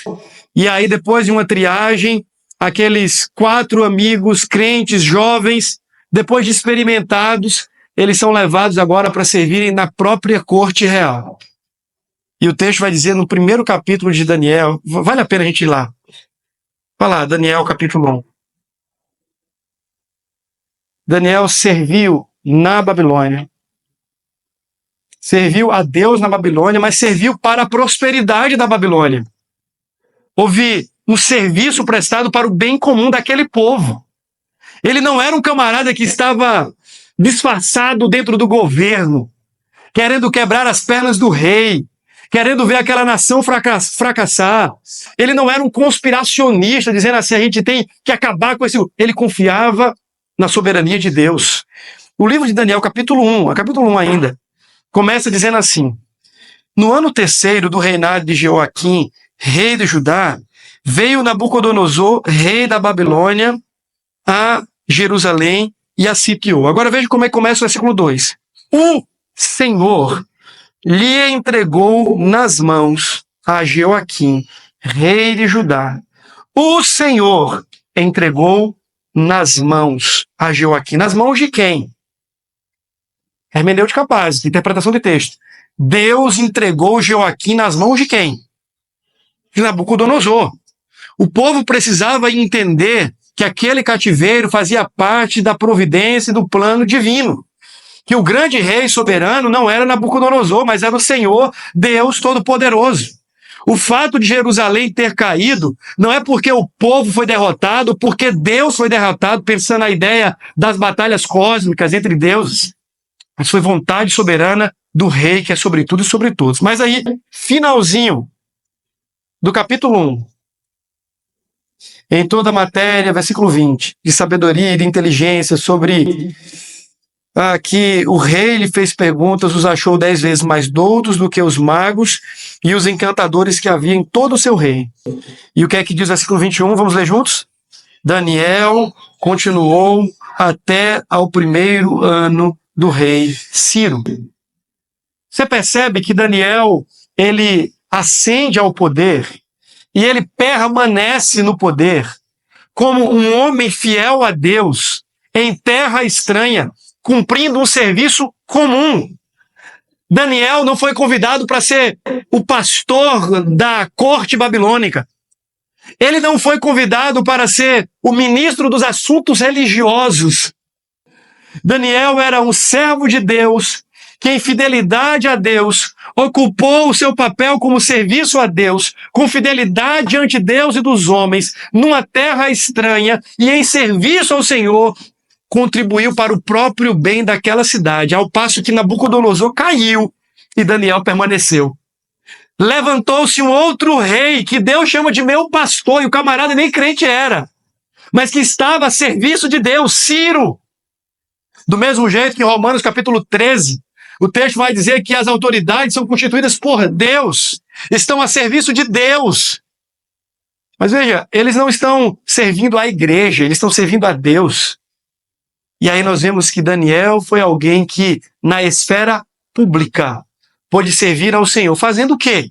E aí, depois de uma triagem, aqueles 4 amigos crentes jovens, depois de experimentados, eles são levados agora para servirem na própria corte real. E o texto vai dizer no primeiro capítulo de Daniel, vale a pena a gente ir lá. Vai lá, Daniel capítulo 1. Daniel serviu na Babilônia. Serviu a Deus na Babilônia, mas serviu para a prosperidade da Babilônia. Houve um serviço prestado para o bem comum daquele povo. Ele não era um camarada que estava disfarçado dentro do governo, querendo quebrar as pernas do rei, querendo ver aquela nação fracassar. Ele não era um conspiracionista, dizendo assim: a gente tem que acabar com esse... Ele confiava na soberania de Deus. O livro de Daniel, capítulo 1 ainda, começa dizendo assim: no ano 3º do reinado de Jeoaquim, rei de Judá, veio Nabucodonosor, rei da Babilônia, a Jerusalém e a sitiou. Agora veja como é que começa o versículo 2. O Senhor lhe entregou nas mãos a Jeoaquim, rei de Judá. O Senhor entregou nas mãos a Jeoaquim. Nas mãos de quem? Hermenêutica básica, interpretação de texto. Deus entregou Jeoaquim nas mãos de quem? De Nabucodonosor. O povo precisava entender que aquele cativeiro fazia parte da providência e do plano divino. Que o grande rei soberano não era Nabucodonosor, mas era o Senhor, Deus Todo-Poderoso. O fato de Jerusalém ter caído não é porque o povo foi derrotado, porque Deus foi derrotado, pensando na ideia das batalhas cósmicas entre deuses. Mas foi vontade soberana do rei que é sobre tudo e sobre todos. Mas aí, finalzinho do capítulo 1, em toda a matéria, versículo 20, de sabedoria e de inteligência sobre que o rei lhe fez perguntas, os achou 10 vezes mais doutos do que os magos e os encantadores que havia em todo o seu reino. E o que é que diz o versículo 21? Vamos ler juntos? Daniel continuou até ao primeiro ano do rei Ciro. Você percebe que Daniel, ele ascende ao poder e ele permanece no poder como um homem fiel a Deus em terra estranha, cumprindo um serviço comum. Daniel não foi convidado para ser o pastor da corte babilônica. Ele não foi convidado para ser o ministro dos assuntos religiosos. Daniel era um servo de Deus que, em fidelidade a Deus, ocupou o seu papel como serviço a Deus, com fidelidade ante Deus e dos homens, numa terra estranha e em serviço ao Senhor, contribuiu para o próprio bem daquela cidade, ao passo que Nabucodonosor caiu e Daniel permaneceu. Levantou-se um outro rei, que Deus chama de meu pastor, e o camarada nem crente era, mas que estava a serviço de Deus, Ciro. Do mesmo jeito que em Romanos capítulo 13, o texto vai dizer que as autoridades são constituídas por Deus, estão a serviço de Deus. Mas veja, eles não estão servindo à igreja, eles estão servindo a Deus. E aí nós vemos que Daniel foi alguém que, na esfera pública, pôde servir ao Senhor. Fazendo o quê?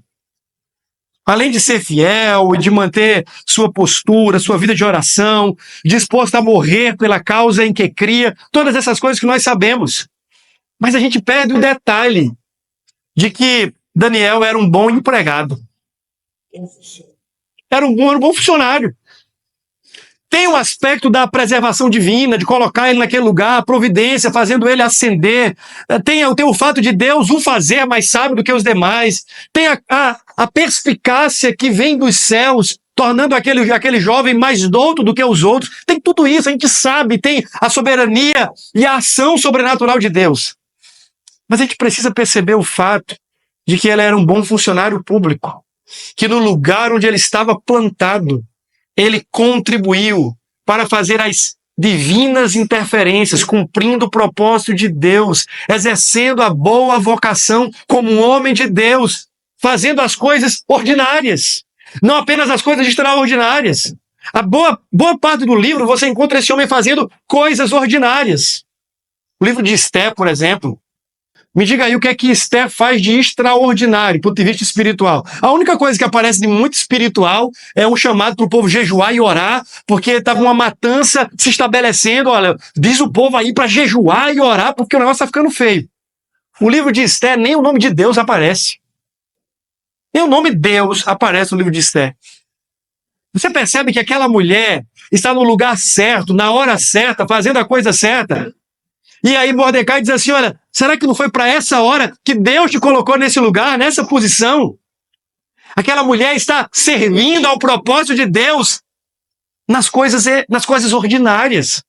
Além de ser fiel e de manter sua postura, sua vida de oração, disposto a morrer pela causa em que cria, todas essas coisas que nós sabemos. Mas a gente perde o detalhe de que Daniel era um bom empregado. Era um bom funcionário. Tem o aspecto da preservação divina, de colocar ele naquele lugar, a providência, fazendo ele ascender. Tem o fato de Deus o fazer mais sábio do que os demais. Tem a perspicácia que vem dos céus, tornando aquele jovem mais douto do que os outros. Tem tudo isso, a gente sabe. Tem a soberania e a ação sobrenatural de Deus. Mas a gente precisa perceber o fato de que ele era um bom funcionário público. Que no lugar onde ele estava plantado, ele contribuiu para fazer as divinas interferências, cumprindo o propósito de Deus, exercendo a boa vocação como um homem de Deus, fazendo as coisas ordinárias, não apenas as coisas extraordinárias. A boa parte do livro você encontra esse homem fazendo coisas ordinárias. O livro de Esté, por exemplo. Me diga aí o que é que Esté faz de extraordinário, do ponto de vista espiritual. A única coisa que aparece de muito espiritual é um chamado para o povo jejuar e orar, porque estava uma matança se estabelecendo. Olha, diz o povo aí para jejuar e orar, porque o negócio está ficando feio. O livro de Esté, nem o nome de Deus aparece. Nem o nome Deus aparece no livro de Esté. Você percebe que aquela mulher está no lugar certo, na hora certa, fazendo a coisa certa. E aí Mordecai diz assim, olha, será que não foi para essa hora que Deus te colocou nesse lugar, nessa posição? Aquela mulher está servindo ao propósito de Deus nas coisas ordinárias,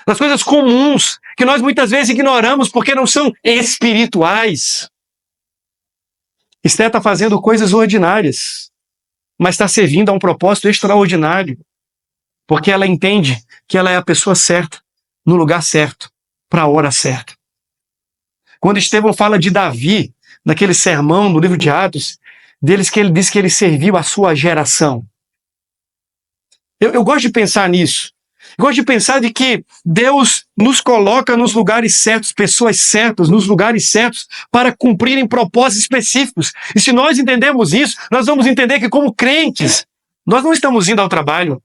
nas coisas comuns, que nós muitas vezes ignoramos porque não são espirituais. Esté está fazendo coisas ordinárias, mas está servindo a um propósito extraordinário, porque ela entende que ela é a pessoa certa, no lugar certo, para a hora certa. Quando Estevão fala de Davi, naquele sermão no livro de Atos, que ele diz que ele serviu a sua geração. Eu gosto de pensar nisso. Eu gosto de pensar de que Deus nos coloca nos lugares certos, pessoas certas, nos lugares certos, para cumprirem propósitos específicos. E se nós entendemos isso, nós vamos entender que, como crentes, nós não estamos indo ao trabalho.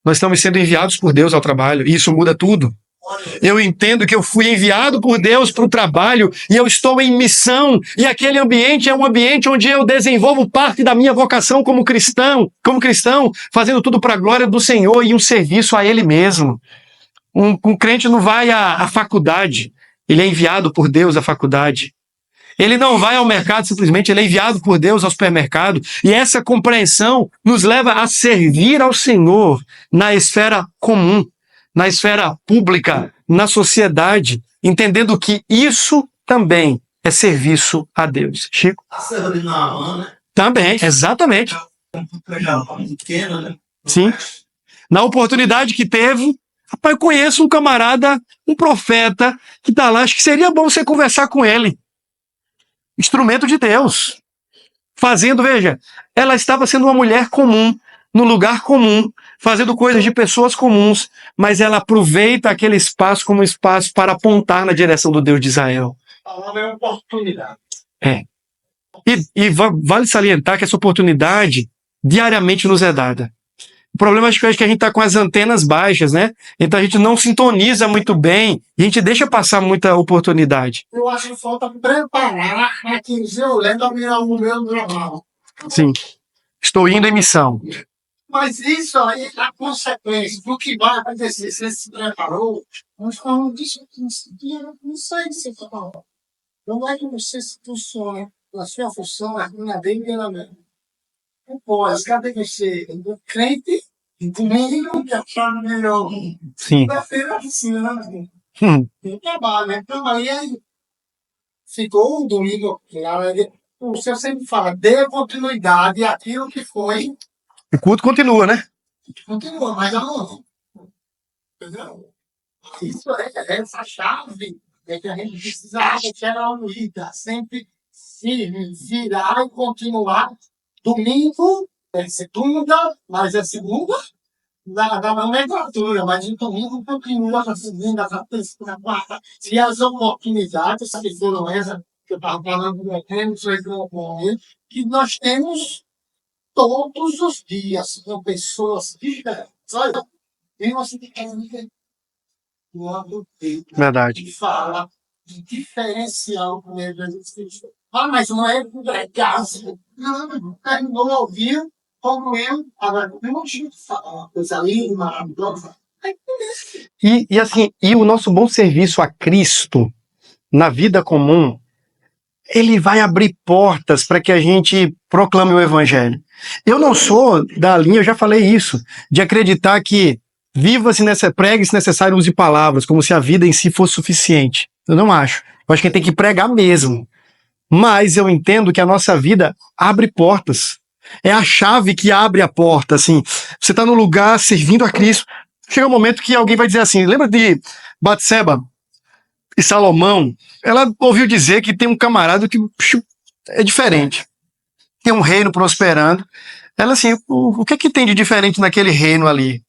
Nós estamos sendo enviados por Deus ao trabalho. E isso muda tudo. Eu entendo que eu fui enviado por Deus para o trabalho e eu estou em missão, e aquele ambiente é um ambiente onde eu desenvolvo parte da minha vocação como cristão, fazendo tudo para a glória do Senhor e um serviço a Ele mesmo. Um crente não vai à faculdade, ele é enviado por Deus à faculdade. Ele não vai ao mercado simplesmente, ele é enviado por Deus ao supermercado. E essa compreensão nos leva a servir ao Senhor na esfera comum, na esfera pública, na sociedade, entendendo que isso também é serviço a Deus. Chico? Também, exatamente. Pequeno, né? Sim. Na oportunidade que teve, rapaz, eu conheço um camarada, um profeta, que está lá, acho que seria bom você conversar com ele. Instrumento de Deus. Fazendo, veja, ela estava sendo uma mulher comum, no lugar comum, fazendo coisas de pessoas comuns, mas ela aproveita aquele espaço como espaço para apontar na direção do Deus de Israel. A palavra é oportunidade. É. E vale salientar que essa oportunidade diariamente nos é dada. O problema acho que a gente está com as antenas baixas, né? Então a gente não sintoniza muito bem e a gente deixa passar muita oportunidade. Eu acho que falta preparar aqui, eu lendo a minha o meu normal. Sim. Estou indo em missão. Mas isso aí é a consequência do que vai acontecer. Você se preparou? Nós falamos disso aqui nesse dia, não sei de você falar. Não é que você se funciona na sua função, na dele e na minha. Não pode, cadê você? Crente, domingo, que achar melhor. Sim. Segunda-feira, piscina, não trabalho, né? Então aí ficou um domingo, o senhor sempre fala, dê continuidade àquilo que foi. O culto continua, né? Continua, mas aonde? Entendeu? Isso é essa chave que a gente precisa deixar a unida, sempre se virar e continuar. Domingo é segunda, mas é segunda da nomenclatura, mas de domingo continua na segunda, na terça, na quarta. Se as oportunidades, se foram essas que eu estava falando do tempo, que nós temos todos os dias com pessoas diferentes. Olha, tem uma significativa Verdade. que fala de diferencial com ele Jesus Cristo. Ah, mas não é pregar. Não, terminou ao ouvir, concluiu. Agora, não tinha que falar uma coisa ali, maravilhosa. E o nosso bom serviço a Cristo na vida comum, ele vai abrir portas para que a gente proclame o Evangelho. Eu não sou da linha, eu já falei isso, de acreditar que pregue se necessário, use palavras, como se a vida em si fosse suficiente. Eu não acho. Eu acho que a gente tem que pregar mesmo. Mas eu entendo que a nossa vida abre portas. É a chave que abre a porta, assim. Você está no lugar servindo a Cristo. Chega um momento que alguém vai dizer assim, lembra de Batseba e Salomão? Ela ouviu dizer que tem um camarada que é diferente. Tem um reino prosperando. Ela assim, o que é que tem de diferente naquele reino ali?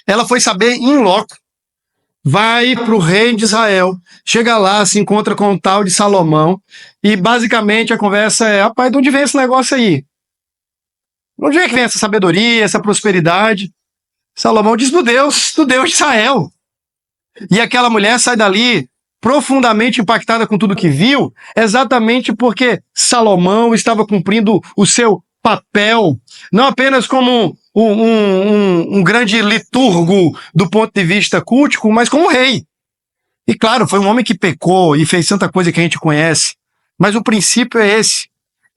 Ela foi saber em loco. Vai para o rei de Israel, chega lá, se encontra com o tal de Salomão, e basicamente a conversa é, rapaz, de onde vem esse negócio aí? De onde é que vem essa sabedoria, essa prosperidade? Salomão diz do Deus de Israel. E aquela mulher sai dali profundamente impactada com tudo que viu, exatamente porque Salomão estava cumprindo o seu papel, não apenas como um grande liturgo do ponto de vista cultico, mas como rei. E claro, foi um homem que pecou e fez tanta coisa que a gente conhece, mas o princípio é esse.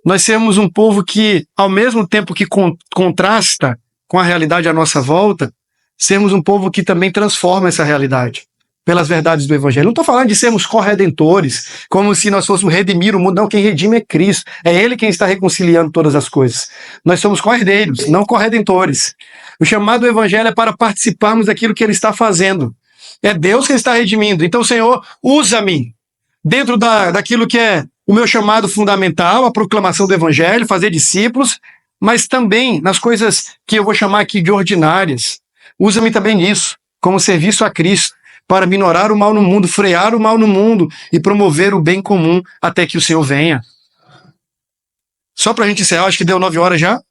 Nós somos um povo que, ao mesmo tempo que contrasta com a realidade à nossa volta, sermos um povo que também transforma essa realidade pelas verdades do Evangelho. Não estou falando de sermos corredentores, como se nós fôssemos redimir o mundo. Não, quem redime é Cristo. É Ele quem está reconciliando todas as coisas. Nós somos corredeiros, não corredentores. O chamado do Evangelho é para participarmos daquilo que Ele está fazendo. É Deus quem está redimindo. Então, Senhor, usa-me dentro daquilo que é o meu chamado fundamental, a proclamação do Evangelho, fazer discípulos, mas também nas coisas que eu vou chamar aqui de ordinárias. Usa-me também nisso, como serviço a Cristo, para minorar o mal no mundo, frear o mal no mundo e promover o bem comum até que o Senhor venha. Só para a gente encerrar, acho que deu 9 horas já?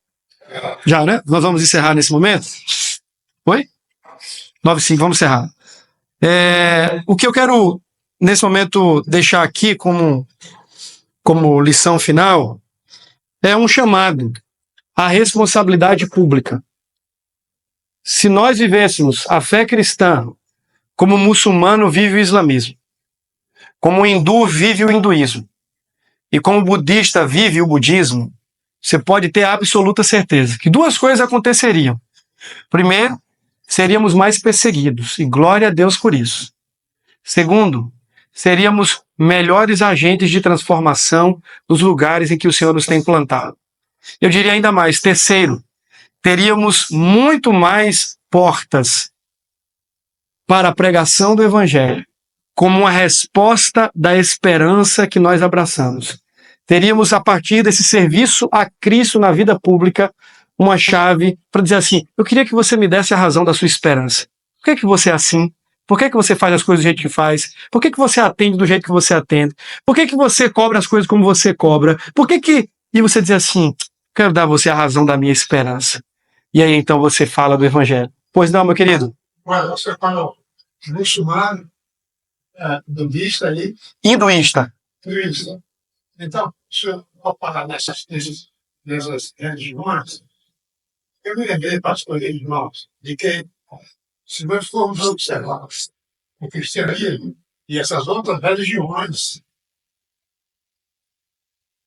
Já, né? Nós vamos encerrar nesse momento? Oi? 9h05, vamos encerrar. O que eu quero, nesse momento, deixar aqui como lição final é um chamado à responsabilidade pública. Se nós vivêssemos a fé cristã como o muçulmano vive o islamismo, como o hindu vive o hinduísmo, e como o budista vive o budismo, você pode ter absoluta certeza que 2 coisas aconteceriam. Primeiro, seríamos mais perseguidos, e glória a Deus por isso. Segundo, seríamos melhores agentes de transformação nos lugares em que o Senhor nos tem plantado. Eu diria ainda mais, terceiro, teríamos muito mais portas para a pregação do Evangelho, como uma resposta da esperança que nós abraçamos. Teríamos, a partir desse serviço a Cristo na vida pública, uma chave para dizer assim, eu queria que você me desse a razão da sua esperança. Por que você é assim? Por que você faz as coisas do jeito que faz? Por que você atende do jeito que você atende? Por que você cobra as coisas como você cobra? E você diz assim, quero dar a você a razão da minha esperança. E aí então você fala do Evangelho. Pois não, meu querido? Olha, você falou muçulmano, budista aí. Hinduísta. Hinduísta. Então, se eu vou falar dessas religiões, eu me lembrei, pastor irmãos, de que, se nós formos observar o cristianismo e essas outras religiões,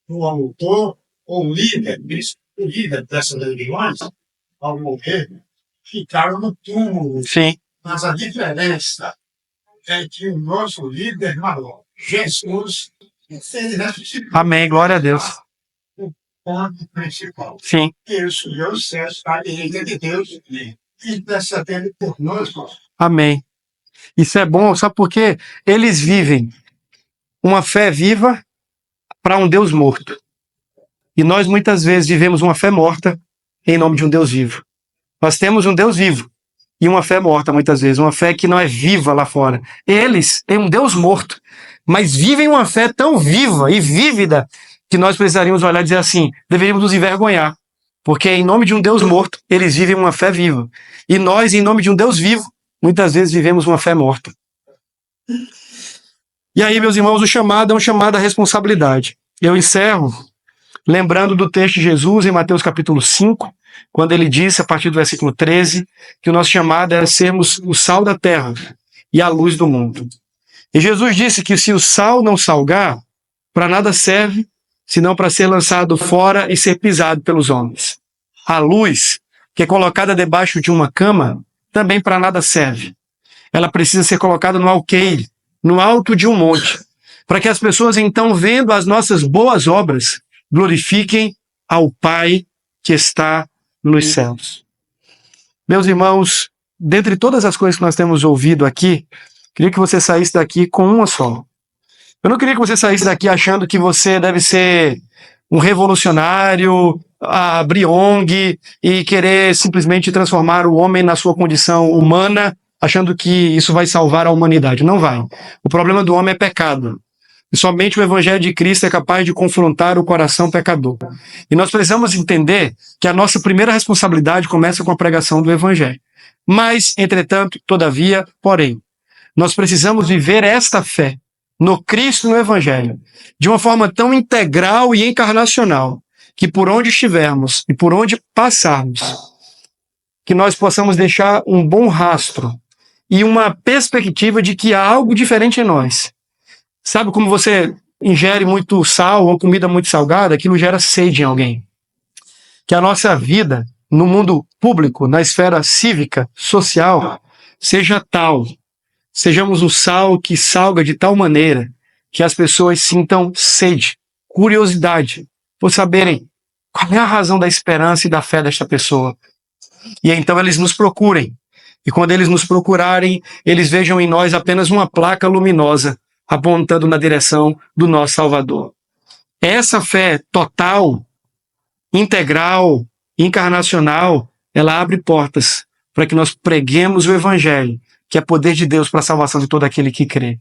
o autor ou o líder dessas religiões, ao morrer, ficaram no túmulo. Sim. Mas a diferença é que o nosso líder maior, Jesus, ele ressuscitou. Amém, glória a Deus. O ponto principal. Sim. Ele subiu os céus, a igreja de Deus, e intercedendo por nós. Amém. Isso é bom, sabe por quê? Eles vivem uma fé viva para um Deus morto. E nós muitas vezes vivemos uma fé morta em nome de um Deus vivo. Nós temos um Deus vivo e uma fé morta muitas vezes, uma fé que não é viva lá fora. Eles têm um Deus morto, mas vivem uma fé tão viva e vívida que nós precisaríamos olhar e dizer assim, deveríamos nos envergonhar, porque em nome de um Deus morto, eles vivem uma fé viva. E nós, em nome de um Deus vivo, muitas vezes vivemos uma fé morta. E aí, meus irmãos, o chamado é um chamado à responsabilidade. Eu encerro lembrando do texto de Jesus em Mateus capítulo 5, quando ele disse, a partir do versículo 13, que o nosso chamado era sermos o sal da terra e a luz do mundo. E Jesus disse que se o sal não salgar, para nada serve, senão para ser lançado fora e ser pisado pelos homens. A luz, que é colocada debaixo de uma cama, também para nada serve. Ela precisa ser colocada no alqueire, no alto de um monte, para que as pessoas, então, vendo as nossas boas obras, glorifiquem ao Pai que está nos céus. Meus irmãos, dentre todas as coisas que nós temos ouvido aqui, queria que você saísse daqui com uma só. Eu não queria que você saísse daqui achando que você deve ser um revolucionário, abrir ONG e querer simplesmente transformar o homem na sua condição humana, achando que isso vai salvar a humanidade. Não vai. O problema do homem é pecado. E somente o Evangelho de Cristo é capaz de confrontar o coração pecador. E nós precisamos entender que a nossa primeira responsabilidade começa com a pregação do Evangelho. Mas, entretanto, todavia, porém, nós precisamos viver esta fé no Cristo e no Evangelho de uma forma tão integral e encarnacional que por onde estivermos e por onde passarmos, que nós possamos deixar um bom rastro e uma perspectiva de que há algo diferente em nós. Sabe como você ingere muito sal ou comida muito salgada, aquilo gera sede em alguém. Que a nossa vida no mundo público, na esfera cívica, social, seja tal, sejamos o sal que salga de tal maneira que as pessoas sintam sede, curiosidade, por saberem qual é a razão da esperança e da fé desta pessoa. E então eles nos procurem. E quando eles nos procurarem, eles vejam em nós apenas uma placa luminosa apontando na direção do nosso Salvador. Essa fé total, integral, encarnacional, ela abre portas para que nós preguemos o Evangelho, que é poder de Deus para a salvação de todo aquele que crê.